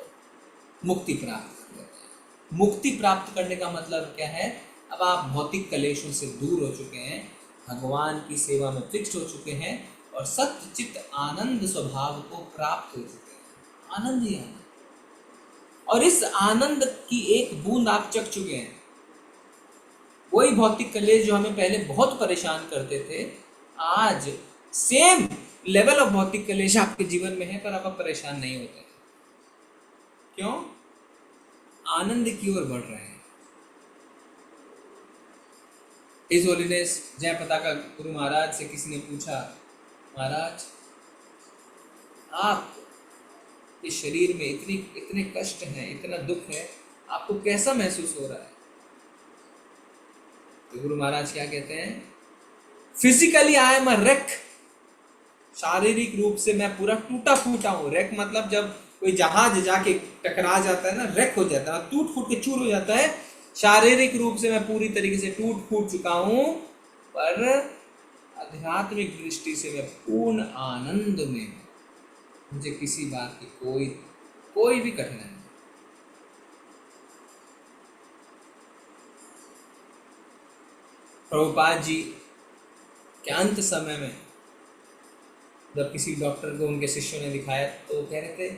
मुक्ति प्राप्त कर लेते हैं। मुक्ति प्राप्त करने का मतलब क्या है? अब आप भौतिक कलेशों से दूर हो चुके हैं, भगवान की सेवा में फिक्स हो चुके हैं और सत्य चित्त आनंद स्वभाव को प्राप्त हो चुके हैं। आनंद ही आनंद, और इस आनंद की एक बूंद आप चख चुके हैं। वही भौतिक कलेश जो हमें पहले बहुत परेशान करते थे, आज सेम लेवल ऑफ भौतिक कलेश आपके जीवन में है, पर आप परेशान नहीं होते। क्यों? आनंद की ओर बढ़ रहे हैं। इस होलीनेस जय पताका गुरु महाराज से किसी ने पूछा, महाराज आप इस शरीर में इतने कष्ट हैं, इतना दुख है, आपको कैसा महसूस हो रहा है? तो गुरु महाराज क्या कहते हैं? Physically I am a wreck. शारीरिक रूप से मैं पूरा टूटा फूटा हूँ। रेक मतलब जब कोई जहाज जाके टकरा जाता है ना, रेक हो जाता है, टूट फूट के चूर हो जाता है। शारीरिक रूप से मैं पूरी तरीके से टूट फूट चुका हूँ, पर आध्यात्मिक दृष्टि से मैं पूर्ण आनंद में हूँ। मुझे किसी बात की कोई भी कठिनाई नहीं। प्रभुपाद जी के अंत समय में जब किसी डॉक्टर को उनके शिष्यों ने दिखाया तो कह रहे थे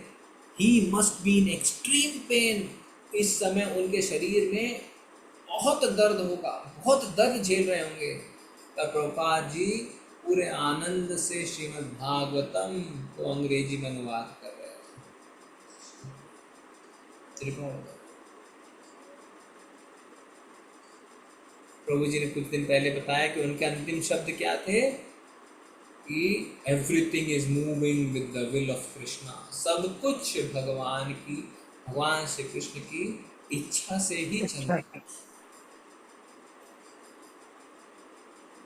he must be in extreme pain. इस समय उनके शरीर में बहुत दर्द होगा, बहुत दर्द झेल रहे होंगे। तब प्रभुपाद जी पूरे आनंद से श्रीमद् भागवतम को अंग्रेजी में अनुवाद कर रहे थे। प्रभु जी ने कुछ दिन पहले बताया कि उनके अंतिम शब्द क्या थे कि everything is moving with the will of Krishna. सब कुछ भगवान श्री कृष्ण की इच्छा से ही चल रहा है।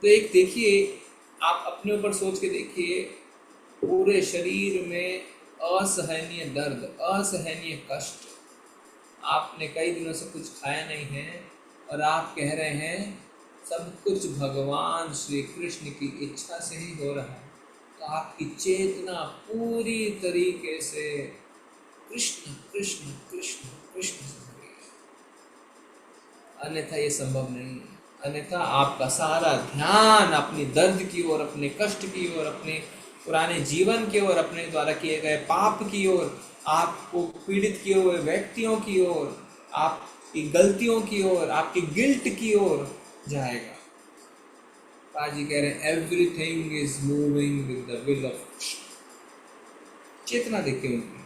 तो एक देखिए, आप अपने ऊपर सोच के देखिए, पूरे शरीर में असहनीय दर्द, असहनीय कष्ट, आपने कई दिनों से कुछ खाया नहीं है और आप कह रहे हैं सब कुछ भगवान श्री कृष्ण की इच्छा से ही हो रहा है। तो आपकी चेतना पूरी तरीके से कृष्ण कृष्ण कृष्ण कृष्ण से भरी है, अन्यथा ये संभव नहीं है। अन्यथा आपका सारा ध्यान अपनी दर्द की ओर, अपने कष्ट की ओर, अपने पुराने जीवन की ओर, अपने द्वारा किए गए पाप की ओर, आपको पीड़ित किए हुए व्यक्तियों की ओर, आपकी गलतियों की ओर, आपकी गिल्ट की ओर जाएगा। पाजी कह रहे हैं everything is moving with the will of Krishna. चेतना देखिए उनकी।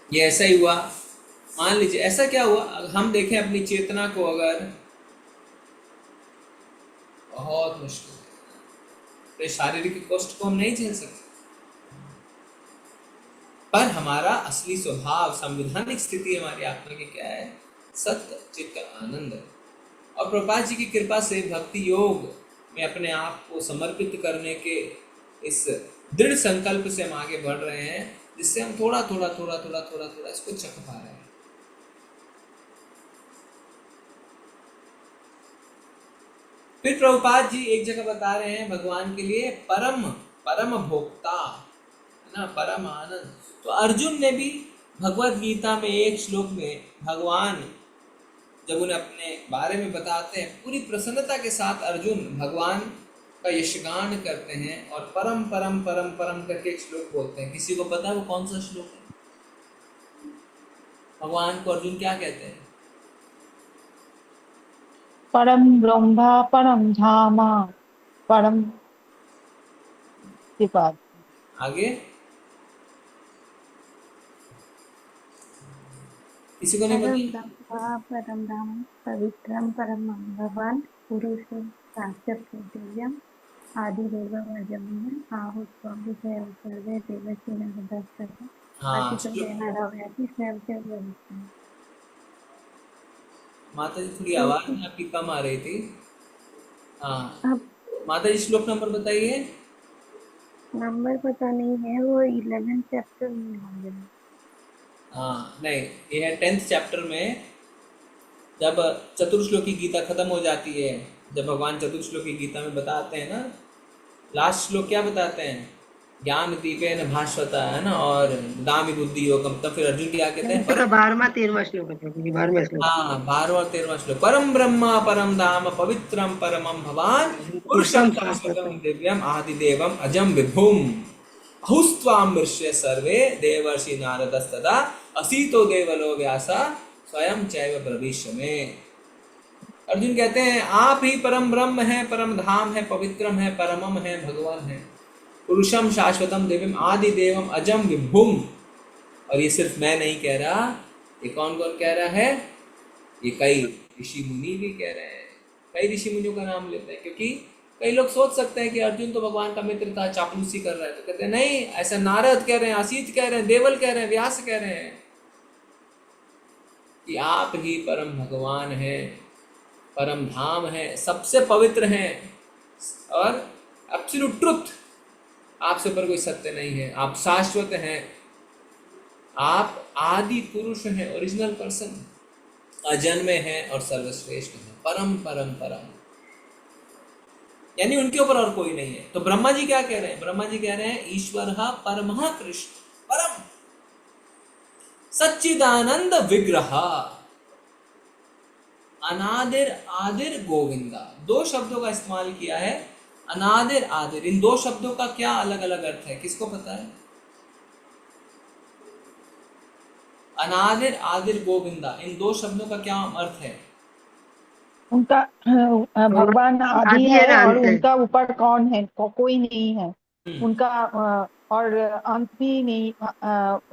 ये ऐसा ही हुआ, मान लीजिए ऐसा क्या हुआ, हम देखें अपनी चेतना को, अगर बहुत मुश्किल है तो शारीरिक कष्ट को हम नहीं झेल सकते, पर हमारा असली स्वभाव, संविधानिक स्थिति हमारी आत्मा की क्या है? सत्य चित्त आनंद। और प्रभुपाद जी की कृपा से भक्ति योग में अपने आप को समर्पित करने के इस दृढ़ संकल्प से हम आगे बढ़ रहे हैं, जिससे हम थोड़ा थोड़ा इसको चख पा रहे हैं। फिर प्रभुपाद जी एक जगह बता रहे हैं भगवान के लिए परम भोक्ता है ना, परम आनंद। तो अर्जुन ने भी भगवत गीता में एक श्लोक में भगवान जब उन्हें अपने बारे में बताते हैं, पूरी प्रसन्नता के साथ अर्जुन भगवान का यशगान करते हैं और परम परम परम परम करके एक श्लोक बोलते हैं। किसी को पता है वो कौन सा श्लोक है? भगवान को अर्जुन क्या कहते हैं? परम ब्रह्मा परम धामा परम शिवाय। आगे किसी को नहीं पता? परम धाम पवित्रम परम भगवान पुरुष साक्षात दिव्यम आदि देव वजम आहु स्वामी सर्वे देवसी नमस्ते। हाँ, माता जी थोड़ी आवाज में आपकी कम आ रही थी। हाँ माता जी श्लोक नंबर बताइए। नंबर पता नहीं है, वो 11 चैप्टर में होंगे। हाँ नहीं, ये है 10th चैप्टर में, जब चतुर्श्लोकी गीता खत्म हो जाती है, जब भगवान चतुर्श्लोकी गीता में बताते हैं ना लास्ट श्लोक क्या बताते हैं? ज्ञान दीपेन भास्वता, है ना, और दामी बुद्धि योगम। तब फिर अर्जुन क्या कहते हैं? 12वां 13वां श्लोक है प्रभु जी, 12वां श्लोक। हाँ, 12वां और 13वां श्लोक। परम ब्रह्म परम धाम पवित्रम परमम भवान पुरुषम शाश्वतम दिव्यम आदिदेवम अजम विभुम अहुस्त्वाम विश्वे सर्वे देवर्षि नारदस्तदा असीतो देवलो व्यासा स्वयं चैव ब्रवीष्यमे। अर्जुन कहते हैं आप ही परम ब्रह्म है, परम धाम है, पवित्रम है, परमम है, भगवान है, पुरुषम शाश्वतम दिव्यम आदि देवम अजम विभुम। और ये सिर्फ मैं नहीं कह रहा, ये कौन कौन कह रहा है? ये कई ऋषि मुनि भी कह रहे हैं, कई ऋषि मुनियों का नाम लेते हैं। क्योंकि कई लोग सोच सकते हैं कि अर्जुन तो भगवान का मित्र था, चापलूसी कर रहा है, तो कहते हैं नहीं, ऐसा नारद कह रहे हैं, असीत कह रहे हैं, देवल कह रहे हैं, व्यास कह रहे हैं कि आप ही परम भगवान है, परम धाम है, सबसे पवित्र हैं, और एब्सोल्यूट ट्रुथ, आपसे ऊपर कोई सत्य नहीं है, आप शाश्वत हैं, आप आदि पुरुष हैं, ओरिजिनल पर्सन, अजन्मे हैं और सर्वश्रेष्ठ हैं, परम परम परम, यानी उनके ऊपर और कोई नहीं है। तो ब्रह्मा जी क्या कह रहे हैं? ब्रह्मा जी कह रहे हैं ईश्वर परमः कृष्ण परम सच्चिदानंद विग्रह अनादिर आदिर गोविंदा। दो शब्दों का इस्तेमाल किया है, अनादिर आदिर। इन दो शब्दों का क्या अलग अलग अर्थ है, किसको पता है? अनादिर आदिर गोविंदा, इन दो शब्दों का क्या अर्थ है? उनका भगवान आदि है और उनका ऊपर कौन है? कोई नहीं है उनका, और अंत भी नहीं,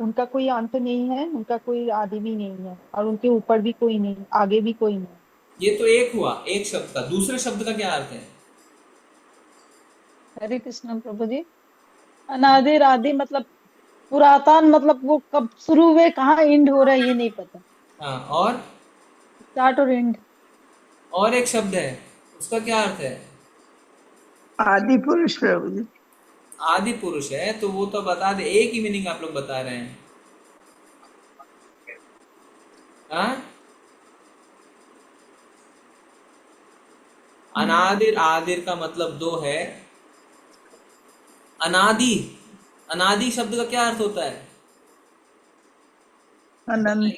उनका कोई अंत नहीं है, उनका कोई आदि भी नहीं है, और उनके ऊपर भी कोई नहीं, आगे भी कोई नहीं। ये तो एक हुआ, एक शब्द का। दूसरे शब्द का क्या अर्थ है? हरे कृष्ण प्रभु जी। अनादिर आदि मतलब पुरातन, मतलब वो कब शुरू हुए, कहाँ एंड हो रहा है ये नहीं पता। हाँ, और स्टार्ट और एंड। और एक शब्द है, उसका क्या अर्थ है? आदि पुरुष प्रभु जी। आदि पुरुष है, तो वो तो बता दे, एक ही मीनिंग आप लोग बता रहे हैं। हाँ, अनादिर आदिर का मतलब दो है। अनादि, अनादि शब्द का क्या अर्थ होता है? अनंत,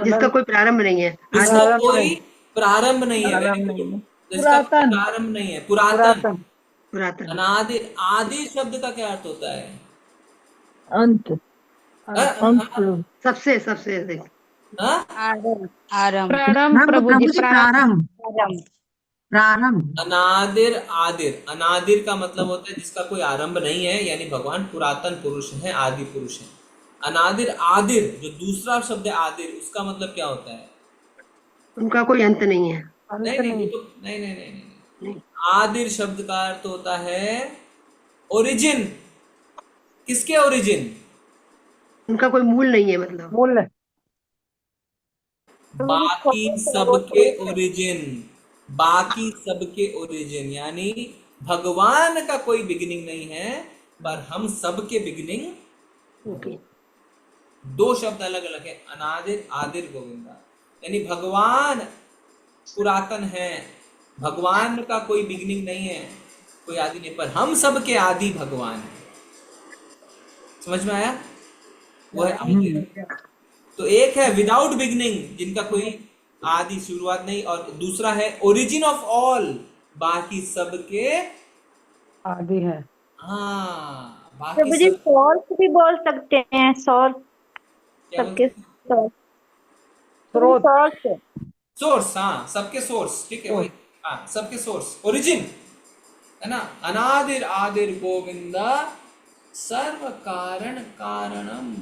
जिसका कोई प्रारंभ नहीं है, जिसका कोई प्रारंभ नहीं है, जिसका कोई प्रारंभ नहीं है, पुरातन। पुरातन। अनादि, आदि शब्द का क्या अर्थ होता है? अंत। सबसे सबसे अधिक। आरंभ। प्रारंभ प्रभु जी, प्रारंभ। प्रारंभ। अनादिर आदिर, अनादिर का मतलब होता है जिसका कोई आरंभ नहीं है, यानी भगवान पुरातन पुरुष है, आदि पुरुष है। अनादिर आदिर, जो दूसरा शब्द है आदिर, उसका मतलब क्या होता है? उनका कोई अंत नहीं है। नहीं नहीं, तो नहीं नहीं नहीं नहीं, आदिर शब्द का अर्थ होता है ओरिजिन। किसके ओरिजिन? उनका कोई मूल नहीं है, मतलब मूल है। बाकी सबके ओरिजिन, बाकी सबके ओरिजिन, यानी भगवान का कोई बिगिनिंग नहीं है, पर हम सबके बिगिनिंग। दो शब्द अलग अलग है, अनादिर आदिर गोविंदा, यानी भगवान पुरातन है, भगवान का कोई बिगिनिंग नहीं है, कोई आदि नहीं, पर हम सबके आदि भगवान है। समझ में आया? वो है आदिर। तो एक है विदाउट बिगिनिंग, जिनका कोई आदि शुरुआत नहीं, और दूसरा है ओरिजिन ऑफ ऑल, बाकी सबके आदि है। हाँ, प्रभु बाकी जी सब सोर्स भी बोल सकते हैं, सोर्स, क्या सबके बोलते हैं? सोर्स, स्रोत। सोर्स। सोर्स, हाँ, सबके सोर्स, ठीक है, वही, हाँ, सबके सोर्स, ओरिजिन, है ना। अनादिर आदिर गोविंदा सर्व कारण कारणम।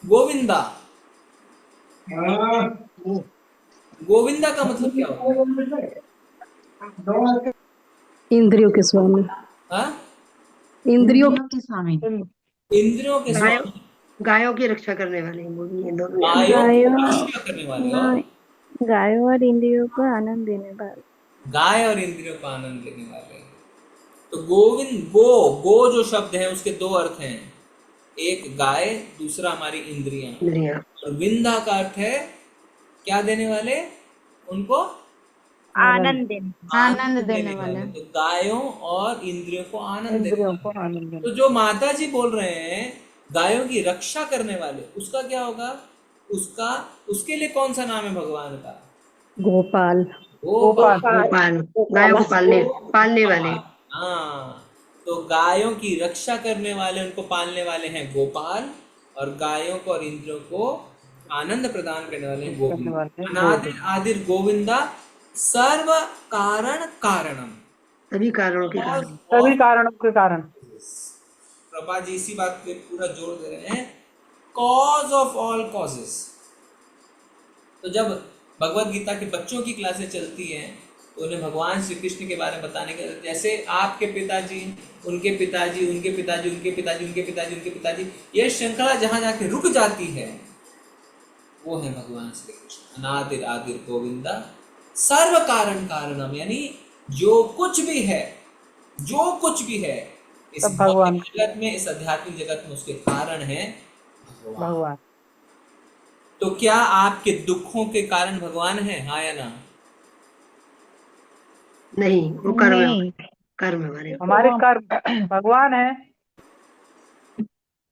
गोविंदा, गोविंदा का मतलब क्या होता है? इंद्रियों के स्वामी। हाँ, इंद्रियों के स्वामी। इंद्रियों के स्वामी, गायों की रक्षा करने वाले हैं, वो भी ये दोनों। गायों की रक्षा करने वाले, और गायों और इंद्रियों को आनंद देने वाले। गाय और इंद्रियों का आनंद लेने वाले। तो गोविंद, गो जो शब्द है उसके दो अर्थ हैं, एक गाय, दूसरा हमारी इंद्रियां। और विंदा का अर्थ है क्या देने वाले? उनको आनंद आनंद देने वाले। तो गायों और इंद्रियों को आनंद देने इंद्रियों वाले। को आनंद देने। तो जो माता जी बोल रहे हैं गायों की रक्षा करने वाले, उसका क्या होगा? उसका उसके लिए कौन सा नाम है भगवान का? गोपाल। गोपाल। गोपाल, गायों को पालने वाले। हाँ, तो गायों की रक्षा करने वाले, उनको पालने वाले हैं गोपाल, और गायों को और इंद्रियों को आनंद प्रदान करने वाले हैं गोविंद। अनादि आदिर गोविंदा सर्व कारण कारणम। सभी कारणों के कारण। सभी कारणों के कारण। प्रभा जी इसी बात पे पूरा जोर दे रहे हैं, कॉज ऑफ ऑल कॉजेस। तो जब भगवत गीता के बच्चों की क्लासेस चलती हैं तो उन्हें भगवान श्री कृष्ण के बारे में बताने के, जैसे आपके पिताजी, उनके पिताजी, उनके पिताजी, उनके पिताजी, उनके पिताजी, उनके पिताजी, ये श्रृंखला जहां जाके रुक जाती है वो है भगवान श्री कृष्ण। अनादिर आदिर गोविंदा सर्व कारण कारणम, यानी जो कुछ भी है, जो कुछ भी है इस भगवान जगत में, इस आध्यात्मिक जगत में, उसके कारण है भगवान। तो क्या आपके दुखों के कारण भगवान है, हाँ या ना? नहीं, वो कर्म हमारे कर्म भगवान है।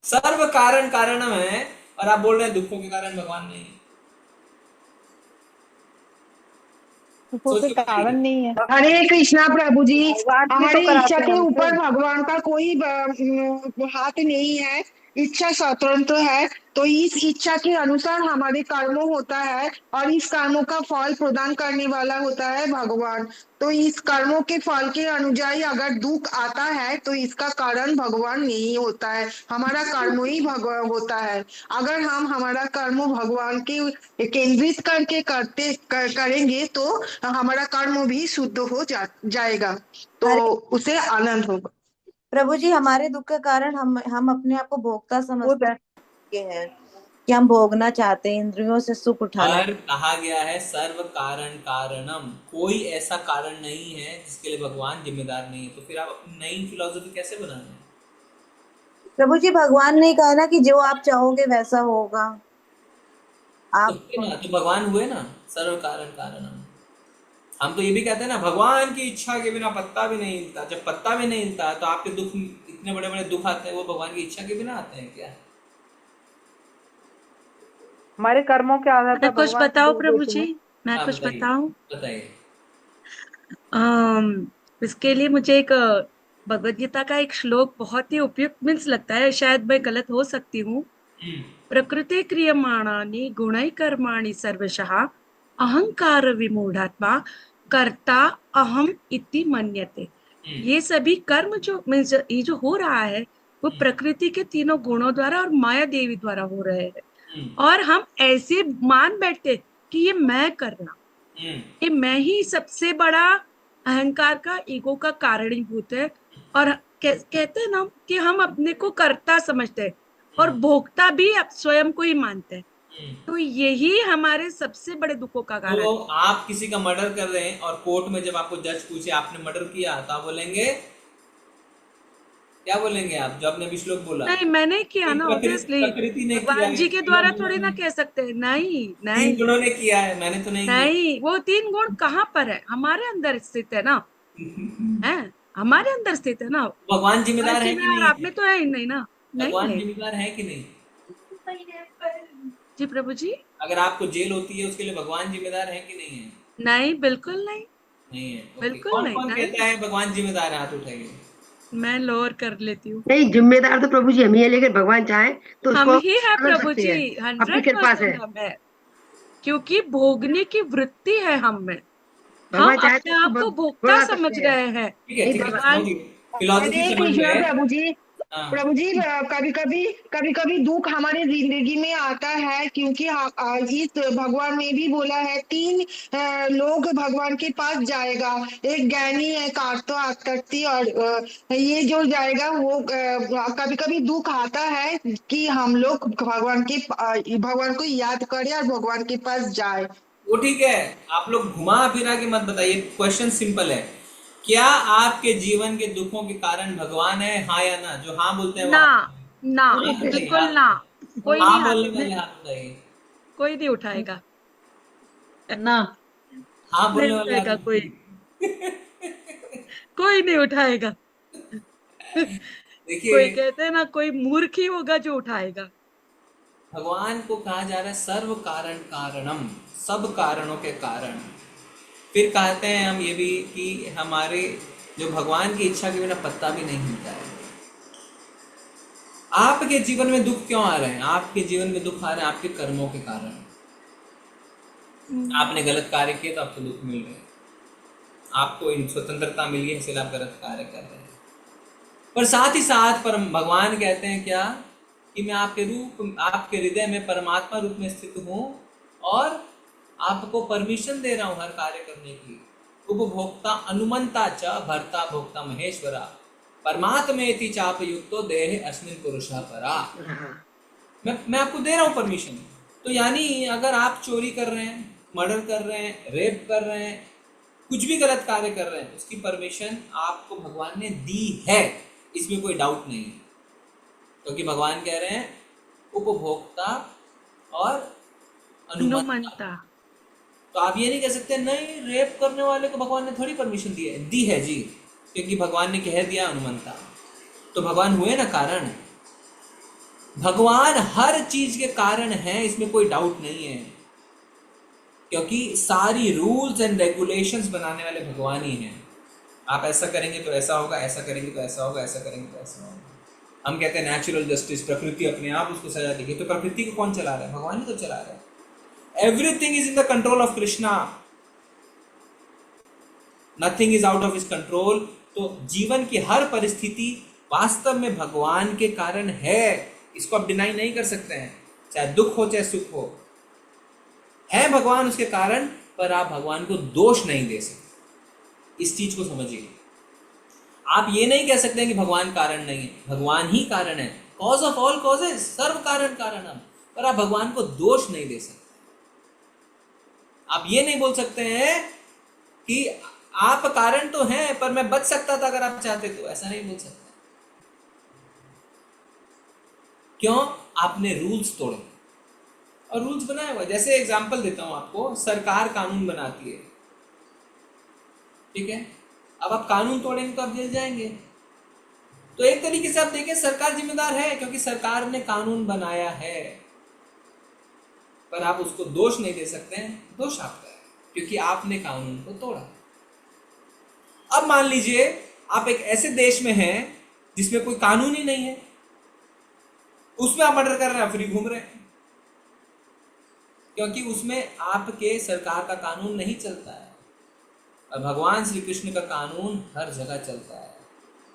सर्व कारण कारणम है और आप बोल रहे हैं दुखों के कारण भगवान नहीं है। कोई कारण नहीं है। हरे कृष्णा प्रभु जी, हमारी तो इच्छा के ऊपर भगवान का कोई हाथ नहीं है। इच्छा स्वतंत्र है, तो इस इच्छा के अनुसार हमारे कर्मों होता है और इस कर्मों का फल प्रदान करने वाला होता है भगवान। तो इस कर्मों के फल के अनुଯାयी अगर दुख आता है तो इसका कारण भगवान नहीं होता है, हमारा कर्म ही भगवान होता है। अगर हम हमारा कर्म भगवान के केंद्रित करके करेंगे तो हमारा कर्म भी शुद्ध हो जाएगा, तो उसे आनंद होगा। प्रभु जी, हमारे दुख का कारण हम अपने आप को भोक्ता समझते हैं कि हम भोगना चाहते हैं, इंद्रियों से सुख उठाना। और कहा गया है सर्व कारण कारणम, कोई ऐसा कारण नहीं है जिसके लिए भगवान जिम्मेदार नहीं है। तो फिर आप अपनी नई फिलॉसफी कैसे बना रहे हैं? प्रभु जी, भगवान ने कहा ना कि जो आप चाहोगे वैसा होगा। आप तो भगवान हुए ना सर्व कारण कारणम। हम तो ये भी कहते हैं ना, भगवान की इच्छा के बिना पत्ता भी नहीं हिलता। जब पत्ता भी नहीं हिलता तो आपके दुख, इतने बड़े बड़े दुख आते हैं, वो भगवान की इच्छा के बिना आते हैं क्या? हमारे कर्मों के आधार पर। मैं कुछ बताऊं प्रभु जी, मैं कुछ बताइए, बताऊं? बताइए। इसके लिए मुझे एक भगवत गीता का एक श्लोक बहुत ही उपयुक्त मिल्स लगता है, शायद मैं गलत हो सकती हूँ। प्रकृति क्रियमाणानि गुणै कर्माणि सर्वशः अहंकार विमूढ़ात्मा कर्ता अहम इति मन्यते। ये सभी कर्म जो मीन्स ये जो हो रहा है वो प्रकृति के तीनों गुणों द्वारा और माया देवी द्वारा हो रहे हैं, और हम ऐसे मान बैठते कि ये मैं कर रहा हूं, ये मैं ही सबसे बड़ा अहंकार का, ईगो का कारणीभूत है। और कहते हैं ना कि हम अपने को कर्ता समझते हैं और भोक्ता भी अब स्वयं को ही मानते हैं। तो यही हमारे सबसे बड़े दुखों का कारण तो है। आप किसी का मर्डर कर रहे हैं और कोर्ट में जब आपको जज पूछे आपने मर्डर किया, तो आप बोलेंगे क्या? बोलेंगे आप जो आपने अभी श्लोक बोला? नहीं, मैंने किया ना, ऑब्वियसली प्रकृति ने किया भगवान है, जी के द्वारा थोड़ी ना कह सकते हैं। नहीं तीन नहीं गुणों ने किया है, मैंने तो नहीं नहीं, वो तीन गुण कहाँ पर है? हमारे अंदर स्थित है ना, है हमारे अंदर स्थित है ना। भगवान जिम्मेदार है कि और नहीं आप में तो है ही नहीं ना। नहीं भगवान नहीं जिम्मेदार है कि नहीं? जी प्रभु जी, अगर आपको जेल होती है उसके लिए भगवान जिम्मेदार है कि नहीं है? नहीं बिल्कुल नहीं, नहीं है। बिल्कुल कौन नहीं, कौन नहीं। कहता है भगवान जिम्मेदार है? हाथ उठाइए। मैं लोअर कर लेती हूँ। नहीं, जिम्मेदार तो प्रभु जी हम ही है, लेकिन भगवान चाहे तो हम उसको ही है बदल प्रभु सकते जी, हैं, अपनी कृपा से। 100% हम है, क्योंकि भोगने की वृत्ति है हम में। हम भगवान चाहे अपने तो आप को उसको भोक्ता बढ़ा समझ सकते हैं। रहे हैं। ठीक है, भगवान फिलॉसफी हरे समझ कृष्णा गए। प्रभु जी कभी कभी दुख हमारी जिंदगी में आता है, क्योंकि इस भगवान ने भी बोला है तीन लोग भगवान के पास जाएगा, एक ज्ञानी है कार्तो आकृति, और ये जो जाएगा वो कभी कभी दुख आता है कि हम लोग भगवान को याद करें और भगवान के पास जाए। वो ठीक है, आप लोग घुमा फिरा के मत बताइए। क्वेश्चन सिंपल है, क्या आपके जीवन के दुखों के कारण भगवान है, हाँ या ना? जो हाँ बोलते हैं वो ना ना, बिल्कुल ना, कोई नहीं हाँ हाथ बोलने में, वाले हाथ उठाइए। कोई नहीं उठाएगा ना। हाँ नहीं बोलने वाला उठाएगा आदमी। कोई नहीं उठाएगा। कोई देखिए, कहते हैं ना, कोई मूर्ख ही होगा जो उठाएगा। भगवान को कहा जा रहा है सर्व कारण कारणम, सब कारणों के कारण। फिर कहते हैं हम ये भी कि हमारे जो भगवान की इच्छा के बिना पत्ता भी नहीं हिलता है। आपके जीवन में दुख क्यों आ रहे हैं? आपके जीवन में दुख आ रहे हैं आपके कर्मों के कारण। आपने गलत कार्य किए तो आपको दुख मिल रहे हैं, आपको इन स्वतंत्रता मिली है इसलिए आप गलत कार्य कर रहे हैं। पर साथ ही साथ परम भगवान कहते हैं क्या कि मैं आपके हृदय में परमात्मा रूप में स्थित हूँ और आपको परमिशन दे रहा हूँ हर कार्य करने की। उपभोक्ता अनुमंता च भर्ता भोक्ता महेश्वरा परमात्मेति चाप युक्तो देह अस्मिन पुरुषः परा। मैं आपको दे रहा हूँ परमिशन। तो यानी अगर आप चोरी कर रहे हैं, मर्डर कर रहे हैं, रेप कर रहे हैं, कुछ भी गलत कार्य कर रहे हैं, उसकी परमिशन आपको भगवान ने दी है, इसमें कोई डाउट नहीं है। क्योंकि भगवान कह रहे हैं उपभोक्ता और अनुमंता। तो आप ये नहीं कह सकते नहीं रेप करने वाले को भगवान ने थोड़ी परमिशन दी है जी, क्योंकि भगवान ने कह दिया अनुमंता। तो भगवान हुए ना कारण। भगवान हर चीज के कारण है, इसमें कोई डाउट नहीं है, क्योंकि सारी रूल्स एंड रेगुलेशंस बनाने वाले भगवान ही हैं। आप ऐसा करेंगे तो ऐसा होगा, ऐसा करेंगे तो ऐसा होगा, ऐसा करेंगे तो ऐसा होगा। हम कहते हैं नेचुरल जस्टिस, प्रकृति अपने आप उसको सजा देगी। तो प्रकृति को कौन चला रहा है? भगवान ही तो चला रहा है। Everything is in the control of Krishna, nothing is out of his control. तो जीवन की हर परिस्थिति वास्तव में भगवान के कारण है, इसको आप डिनाई नहीं कर सकते हैं। चाहे दुख हो चाहे सुख हो, है भगवान उसके कारण, पर आप भगवान को दोष नहीं दे सकते। इस चीज को समझिए। आप ये नहीं कह सकते कि भगवान कारण नहीं है, भगवान ही कारण है। कॉज ऑफ ऑल कॉजेज, सर्व कारण कारणम। पर आप भगवान को दोष नहीं दे सकते। आप ये नहीं बोल सकते हैं कि आप कारण तो हैं पर मैं बच सकता था अगर आप चाहते तो, ऐसा नहीं बोल सकते। क्यों? आपने रूल्स तोड़े और रूल्स बनाया हुआ। जैसे एग्जांपल देता हूं आपको, सरकार कानून बनाती है, ठीक है? अब आप कानून तोड़ेंगे तो आप जेल जाएंगे। तो एक तरीके से आप देखें सरकार जिम्मेदार है, क्योंकि सरकार ने कानून बनाया है, पर आप उसको दोष नहीं दे सकते हैं। दोष आपका है क्योंकि आपने कानून को तोड़ा। अब मान लीजिए आप एक ऐसे देश में हैं जिसमें कोई कानून ही नहीं है, उसमें आप मर्डर कर रहे हैं, फ्री घूम रहे हैं, क्योंकि उसमें आपके सरकार का कानून नहीं चलता है। और भगवान श्री कृष्ण का कानून हर जगह चलता है।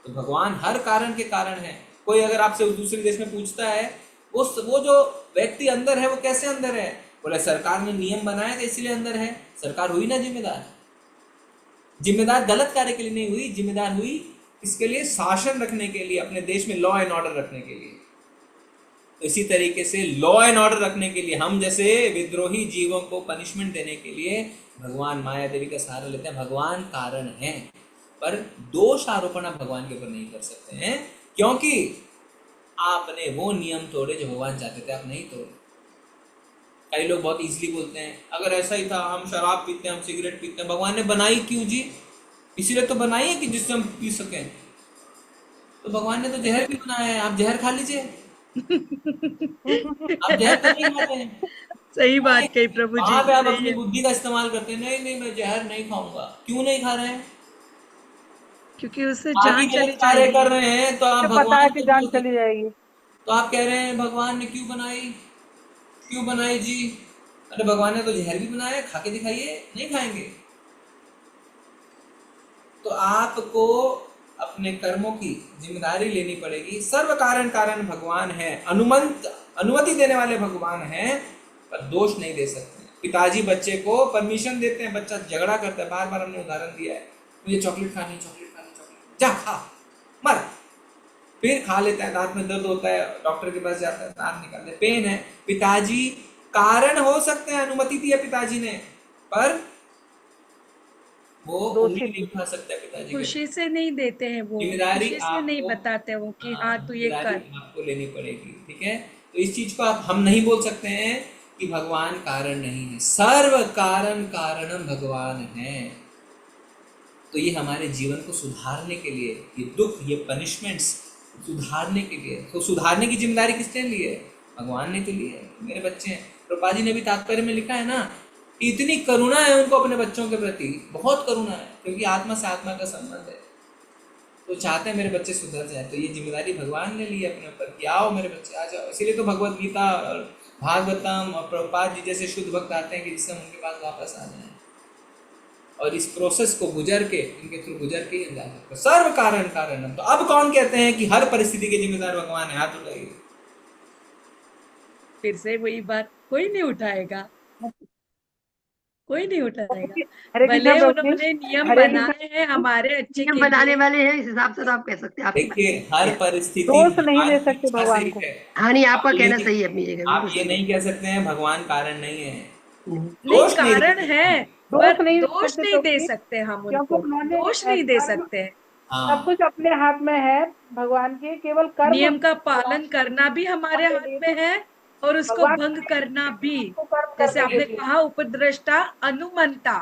तो भगवान हर कारण के कारण है। कोई अगर आपसे उस दूसरे देश में पूछता है वो जो व्यक्ति अंदर है वो कैसे अंदर है, बोले सरकार ने नियम बनाया था इसलिए अंदर है। सरकार हुई ना जिम्मेदार। जिम्मेदार गलत कार्य के लिए नहीं हुई, जिम्मेदार हुई इसके लिए शासन रखने के लिए, अपने देश में लॉ एंड ऑर्डर रखने के लिए। तो इसी तरीके से लॉ एंड ऑर्डर रखने के लिए, हम जैसे विद्रोही जीवों को पनिशमेंट देने के लिए भगवान माया देवी का सहारा लेते हैं। भगवान कारण है, पर दोष आरोपण आप भगवान के ऊपर नहीं कर सकते हैं, क्योंकि आपने वो नियम तोड़े जो भगवान चाहते थे, आप नहीं तोड़े। कई लोग बहुत इजीली बोलते हैं अगर ऐसा ही था, हम शराब पीते हैं, हम सिगरेट पीते हैं, भगवान ने बनाई क्यों जी? इसीलिए तो बनाई है कि जिससे हम पी सकें। तो भगवान ने तो जहर भी बनाया है, आप जहर खा लीजिए। आप जहर तो नहीं खाते हैं। सही बात कही प्रभु जी। वहां पे आप अपनी बुद्धि का इस्तेमाल करते हैं, नहीं मैं जहर नहीं खाऊंगा। क्यों नहीं खा रहे हैं? क्योंकि उससे जान चली कार्य कर रहे हैं तो आप पता है कि जान चली जाएगी। तो आप कह रहे हैं भगवान ने क्यों बनाई जी? अरे भगवान ने तो जहर भी बनाया, खा के दिखाइए। नहीं खाएंगे। तो आपको अपने कर्मों की जिम्मेदारी लेनी पड़ेगी। सर्व कारण भगवान है, अनुमति देने वाले भगवान हैं, पर दोष नहीं दे सकते। पिताजी बच्चे को परमिशन देते हैं, बच्चा झगड़ा करता है, बार बार हमने उदाहरण दिया है, मुझे चॉकलेट खानी, जा खा, मर। फिर खा लेता है, दांत में दर्द होता है, डॉक्टर के पास जाता है, दांत निकालते, पेन है। पिताजी कारण हो सकते हैं, अनुमति दी है पिताजी ने, पर वो उंगली नहीं उठा सकता पिताजी। खुशी से नहीं देते हैं वो, जिम्मेदारी खुशी से नहीं बताते वो कि हाँ तू ये कर। आपको लेनी पड़ेगी, ठीक है? तो इस चीज को हम नहीं बोल सकते हैं कि भगवान कारण नहीं है, सर्व कारण कारणम भगवान है। तो ये हमारे जीवन को सुधारने के लिए, ये दुख, ये पनिशमेंट्स सुधारने के लिए, तो सुधारने की जिम्मेदारी किसने ली है? भगवान ने तो ली है। मेरे बच्चे हैं, प्रभुपाद जी ने भी तात्पर्य में लिखा है ना, इतनी करुणा है उनको अपने बच्चों के प्रति, बहुत करुणा है, क्योंकि आत्मा से आत्मा का संबंध है। तो चाहते हैं मेरे बच्चे सुधर जाए, तो ये जिम्मेदारी भगवान ने ली है अपने ऊपर कि आओ मेरे बच्चे आ जाओ। इसीलिए तो भगवत गीता और भागवतम और प्रभुपाद जी जैसे शुद्ध भक्त आते हैं कि जिससे हम उनके पास वापस आ जाए, और इस प्रोसेस को गुजर के, इनके थ्रू गुजर के ही हम जा सकते हैं। सर्व कारण कारणम। तो अब कौन कहते हैं कि हर परिस्थिति के जिम्मेदार भगवान है? हाथ उठाइए। फिर से वही बात, कोई नहीं उठाएगा, कोई नहीं उठाएगा। हरे कृष्णा भले प्रभु जी, उन्होंने नियम हरे कृष्णा बनाए हैं हमारे अच्छे नियम के बनाने लिए। वाले हैं, इस हिसाब से तो आप कह सकते हैं। आप देखिए, हर परिस्थिति दोष नहीं दे भगवान की सकते इच्छा से भगवान ही को। है। हाँ नहीं, आपका आप कहना ये- सही है अपनी जगह, आप बिल्कुल ये सही नहीं कह सकते हैं भगवान कारण नहीं है। नहीं, दोष नहीं कारण दे है, दोष पर नहीं दे दोष सकते नहीं प्रभु दे जी, सकते हम क्योंकि उनको, उन्होंने दोष नहीं दे कर्म, सकते हैं। हाँ, सब कुछ अपने हाथ में है भगवान के, केवल कर्म नियम का पालन करना भी हमारे के हाथ लिए में है, और उसको भगवान भंग करना भी। को कर्म जैसे करने के आपने लिए। कहा, उपद्रष्टा अनुमंता,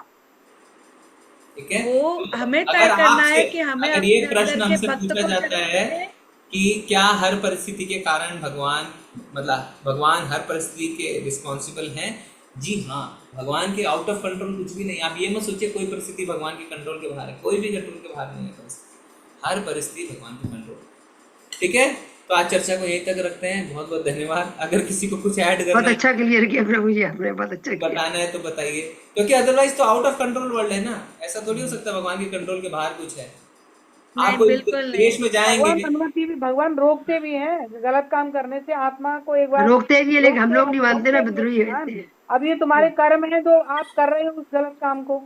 ठीक है। वो तो हमें तय अगर करना आपसे, है कि हमें अगर ये अपने प्रश्न अंदर के हमसे भक्त पूछा को जाता है जगाना है। कि क्या हर परिस्थिति के कारण भगवान, मतलब भगवान हर परिस्थिति के रिस्पॉन्सिबल हैं? जी हाँ, भगवान के आउट ऑफ कंट्रोल कुछ भी नहीं। आप ये मत सोचिए कोई परिस्थिति भगवान के कंट्रोल के बाहर है, कोई भी कंट्रोल के बाहर नहीं है परिस्थिति, हर परिस्थिति भगवान के कंट्रोल। ठीक है, तो आज चर्चा को यहीं तक रखते हैं। बहुत बहुत धन्यवाद। अगर किसी को कुछ ऐड बहुत करना अच्छा क्लियर किया प्रभु जी आपने, बहुत अच्छा है, किया। बताना है तो बताइए, क्योंकि अदरवाइज तो आउट ऑफ कंट्रोल वर्ल्ड है ना। ऐसा थोड़ी हो सकता भगवान के कंट्रोल के बाहर कुछ है। आप नहीं, कोई बिल्कुल नहीं। देश में जाएंगे, भगवान अनुमति भी, भगवान रोकते भी हैं गलत काम करने से। आत्मा को एक बार रोकते भी है, लेकिन हम रोकते लोग नहीं मानते ना, रोकते भी विद्रोही हैं होते भगवान। हैं। अब ये तुम्हारे कर्म है जो आप कर रहे हो उस गलत काम को।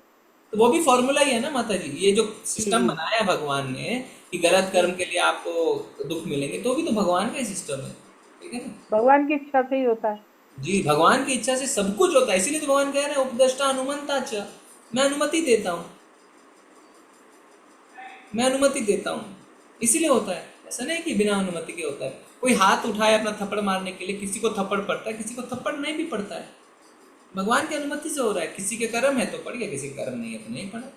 तो वो भी फॉर्मूला ही है ना माता जी। ये जो सिस्टम बनाया है भगवान ने कि गलत कर्म के लिए आपको दुख मिलेंगे, तो भी तो भगवान का ही सिस्टम है। ठीक है ना? भगवान की इच्छा से ही होता है। जी, भगवान की इच्छा से सब कुछ होता है। इसीलिए तो भगवान कह रहे हैं उपदेष्टा अनुमंता च, मैं अनुमति देता हूँ, मैं अनुमति देता हूँ, इसीलिए होता है। ऐसा नहीं कि बिना अनुमति के होता है। कोई हाथ उठाए अपना थप्पड़ मारने के लिए, किसी को थप्पड़ पड़ता है, किसी को थप्पड़ नहीं भी पड़ता है, भगवान की अनुमति से हो रहा है। किसी के कर्म है तो पड़ गया, किसी के कर्म नहीं है तो नहीं पड़ा।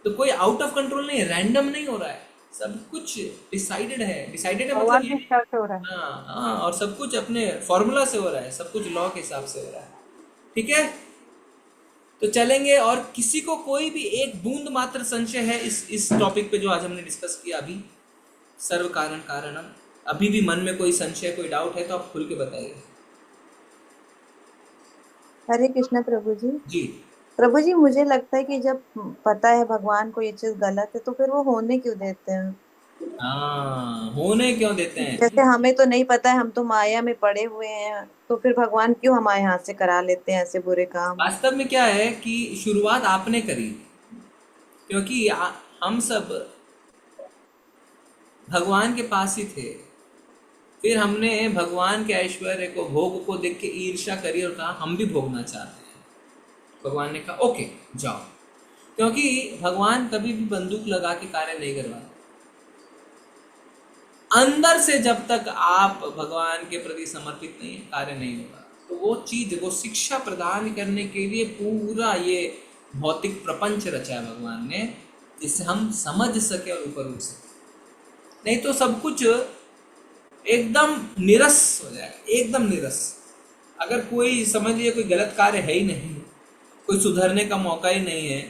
तो कोई आउट ऑफ कंट्रोल नहीं है, रैंडम नहीं हो रहा है, सब कुछ डिसाइडेड है। डिसाइडेड है भगवान मतलब की ये, इच्छा से हो रहा है। हाँ हाँ, और सब कुछ अपने फॉर्मूला से हो रहा है, सब कुछ लॉ के हिसाब से हो रहा है। ठीक है, तो चलेंगे। और किसी को कोई भी एक बूंद मात्र संशय है इस टॉपिक पे जो आज हमने डिस्कस किया अभी, सर्व कारण कारणम, अभी भी मन में कोई संशय, कोई डाउट है तो आप खुल के बताइए। हरे कृष्णा प्रभु जी। जी प्रभु जी, मुझे लगता है कि जब पता है भगवान को ये चीज गलत है तो फिर वो होने क्यों देते हैं? हाँ, होने क्यों देते हैं? जैसे हमें तो नहीं पता है, हम तो माया में पड़े हुए हैं, तो फिर भगवान क्यों हमारे हाथ से करा लेते हैं ऐसे बुरे काम? वास्तव में क्या है कि शुरुआत आपने करी, क्योंकि हम सब भगवान के पास ही थे। फिर हमने भगवान के ऐश्वर्य को, भोग को देख के ईर्ष्या करी और कहा हम भी भोगना चाहते हैं। भगवान ने कहा ओके जाओ, क्योंकि भगवान कभी भी बंदूक लगा के कार्य नहीं करवाते। अंदर से जब तक आप भगवान के प्रति समर्पित नहीं है, कार्य नहीं होगा। तो वो चीज, वो शिक्षा प्रदान करने के लिए पूरा ये भौतिक प्रपंच रचा है भगवान ने, जिससे हम समझ सके और ऊपर उठ सके। नहीं तो सब कुछ एकदम निरस हो जाएगा, एकदम निरस। अगर कोई समझ लिया कोई गलत कार्य है ही नहीं, कोई सुधरने का मौका ही नहीं है,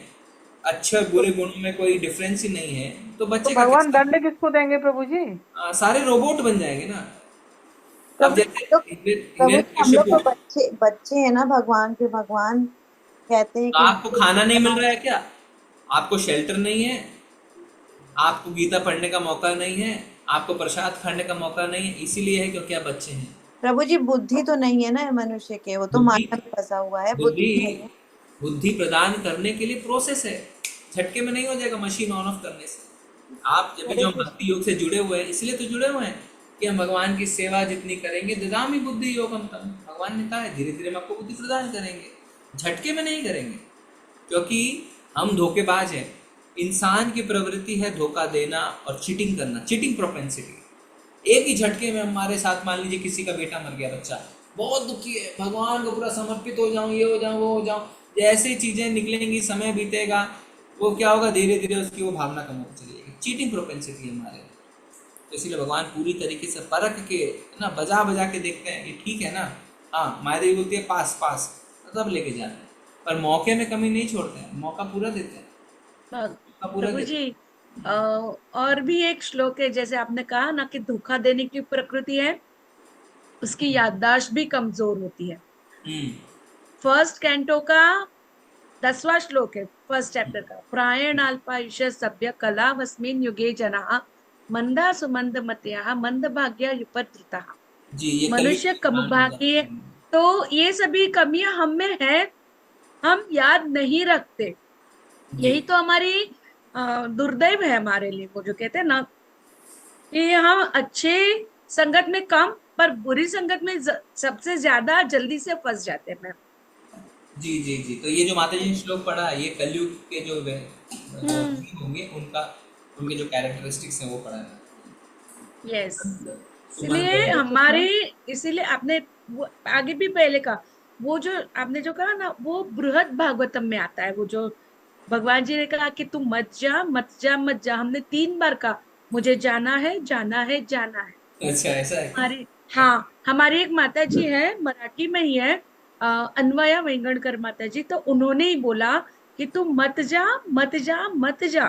अच्छे बुरे गुणों में कोई डिफरेंस ही नहीं है, तो बच्चे तो भगवान दंड किसको देंगे प्रभु जी? सारे रोबोट बन जाएंगे ना। अब जैसे हम लोग तो बच्चे हैं ना भगवान के। भगवान कहते हैं कि आपको खाना नहीं मिल रहा है क्या? आपको शेल्टर नहीं है? आपको गीता पढ़ने का मौका नहीं है? आपको प्रसाद खाने का मौका नहीं है? इसीलिए है क्योंकि आप बच्चे हैं। प्रभु जी, बुद्धि तो नहीं है ना मनुष्य के, वो तो माया में फंसा हुआ है। बुद्धि प्रदान करने के लिए प्रोसेस है, झटके में नहीं हो जाएगा मशीन ऑन ऑफ करने से। आप जब जो भक्ति योग से जुड़े हुए हैं, इसलिए तो जुड़े हुए हैं कि हम भगवान की सेवा जितनी करेंगे, ददामि बुद्धि योगम तम, भगवान ने कहा है धीरे धीरे हम आपको बुद्धि प्रदान करेंगे, झटके में नहीं करेंगे। क्योंकि हम धोखेबाज हैं। इंसान की प्रवृत्ति है धोखा देना और चीटिंग करना, चीटिंग प्रोपेंसिटी। एक ही झटके में हमारे साथ, मान लीजिए किसी का बेटा मर गया, बच्चा बहुत दुखी है, भगवान को पूरा समर्पित हो जाऊं, ये हो जाऊं, वो हो जाऊं। जैसे चीजें निकलेंगी, समय बीतेगा, वो क्या होगा, धीरे धीरे उसकी वो भावना कम होती चली जाएगी। चीटिंग प्रोपेंसिटी हमारे, तो इसीलिए भगवान पूरी तरीके से परख के ना, बजा बजा के देखते हैं, ये ठीक है ना, हाँ माया देवी बोलती है पास पास, तब लेके जाना है, पर मौके में कमी नहीं छोड़ते हैं, मौका पूरा देते हैं, मौका पूरा प्रभु देते हैं। जी, और भी एक श्लोक है, जैसे आपने कहा ना कि धोखा देने की प्रकृति है, उसकी याददाश्त भी कमजोर होती है। फर्स्ट कैंटो का 10वां श्लोक है, फर्स्ट चैप्टर का। प्रायण अल्पायुष सभ्य कला वस्मिन युगे जना मंदा सुमंद मतया मंद भाग्य युपद्रुता। मनुष्य कम भाग्य, तो ये सभी कमियां हम में है, हम याद नहीं रखते। यही तो हमारी दुर्दैव है हमारे लिए, वो जो कहते हैं ना कि हम अच्छे संगत में कम, पर बुरी संगत में सबसे ज्यादा जल्दी से फंस जाते हैं। जी जी जी, तो ये जो माता जी ने श्लोक पढ़ा, ये कलयुग के जो होंगे उनके जो कैरेक्टरिस्टिक्स हैं वो पढ़ा है। यस, इसलिए हमारे, इसीलिए आपने वो आगे भी पहले कहा, वो जो आपने जो कहा ना, वो बृहद भागवतम में आता है, वो जो भगवान जी ने कहा कि तू मत जा मत जा मत जा। हमने 3 बार कहा मुझे जाना है जाना है जाना है। अच्छा, ऐसा है। हमारी एक माता जी है, मराठी में ही है, अन्वया वेंगणकर माता जी, तो उन्होंने ही बोला कि तू मत जा मत जा मत जा,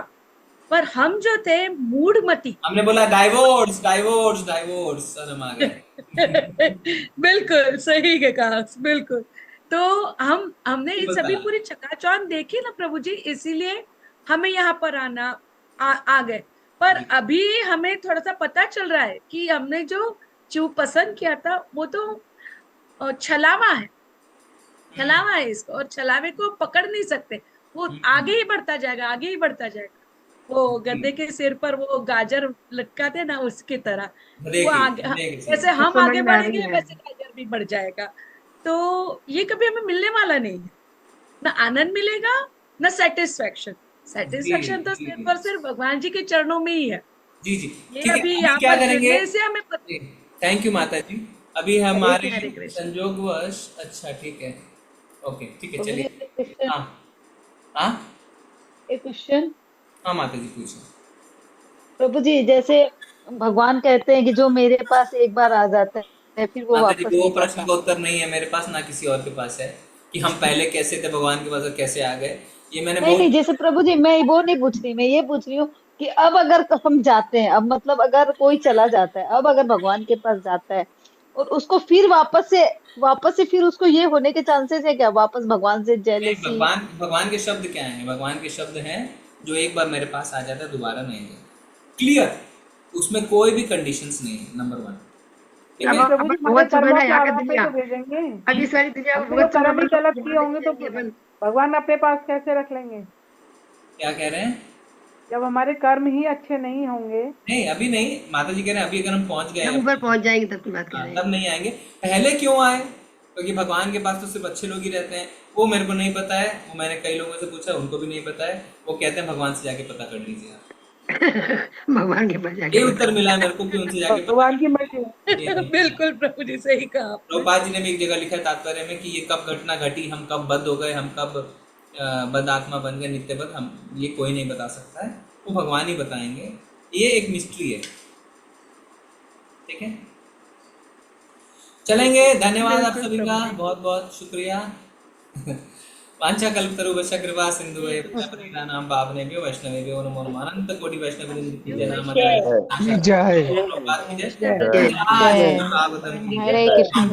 पर हम जो थे मूढ़मती, हमने बोला डाइवोर्स डाइवोर्स डाइवोर्स, और हम आ गए। बिल्कुल सही के कहा, बिल्कुल। तो हमने ये सभी पूरी चकाचौंध देखी ना प्रभु जी, इसीलिए हमें यहाँ पर आना आ गए। पर अभी हमें थोड़ा सा पता चल रहा है कि हमने जो पसंद किया था वो तो छलावा है, छलावा है इसको, और छलावे को पकड़ नहीं सकते, वो आगे ही बढ़ता जाएगा, आगे ही बढ़ता जाएगा। वो गद्दे के सिर पर वो गाजर लटकाते ना, उसकी तरह वो आगे, जैसे हम आगे बढ़ेंगे वैसे गाजर भी बढ़ जाएगा। तो ये कभी हमें मिलने वाला नहीं है, ना आनंद मिलेगा ना सेटिस्फेक्शन। सेटिस्फेक्शन तो सिर्फ और सिर्फ भगवान जी के चरणों में ही है। जी जी, ये अभी यहाँ क्या पर करेंगे से हमें थैंक यू माता जी। अभी हमारे संजोगवश, अच्छा ठीक है, ओके ठीक है, चलिए। हाँ एक क्वेश्चन। हाँ माता जी पूछो। प्रभु जी, जैसे भगवान कहते हैं कि जो मेरे पास एक बार आ जाता है फिर वो वापस वो प्रश्न का उत्तर नहीं है मेरे पास, ना किसी और के पास है, कि हम पहले कैसे थे भगवान के पास और कैसे आ गए। ये मैंने नहीं, जैसे प्रभु जी मैं वो नहीं पूछ रही, मैं ये पूछ रही हूँ कि अब अगर हम जाते हैं, अब मतलब अगर कोई चला जाता है, अब अगर भगवान के पास जाता है और उसको फिर वापस से फिर उसको ये होने के चांसेस है क्या, वापस भगवान से जेलसी? भगवान के शब्द क्या है? भगवान के शब्द हैं जो एक बार मेरे पास आ जाता है दोबारा नहीं जाता, क्लियर, उसमें कोई भी कंडीशंस नहीं है, नंबर 1। भगवान अपने पास कैसे रख लेंगे? क्या कह रहे हैं? जब हमारे कर्म ही अच्छे नहीं होंगे। नहीं, अभी नहीं, माता जी कह रहे हैं अभी अगर हम पहुंच गए, ऊपर पहुंच जाएंगे तब की बात कर रहे हैं, तब नहीं आएंगे। पहले क्यों आए? क्योंकि भगवान के पास तो सिर्फ अच्छे लोग ही रहते हैं। वो मेरे को नहीं पता है, वो मैंने कई लोगों से पूछा, उनको भी नहीं पता है। वो कहते हैं भगवान से जाके पता कर लीजिए आप। भगवान के पास जाके ये उत्तर मिला है मेरे को कि उनसे जाके भगवान की मर्जी। बिल्कुल प्रभु जी सही कहा। प्रभुपाद जी ने भी एक जगह लिखा है तात्पर्य में कि ये कब घटना घटी, हम कब बद्ध हो गए, हम कब बद आत्मा बन गए, नित्य बद्ध, हम ये कोई नहीं बता सकता है, वो भगवान ही बताएंगे। ये एक मिस्ट्री है, ठीक है। चलेंगे, धन्यवाद आप सभी का, बहुत बहुत शुक्रिया। वांछा कल्पतरुभ्यश्च कृपा सिंधुभ्यः पतितानां पावनेभ्यो वैष्णवेभ्यो नमो नमः। अनंत कोटि वैष्णववृंद की जय। हरे कृष्ण।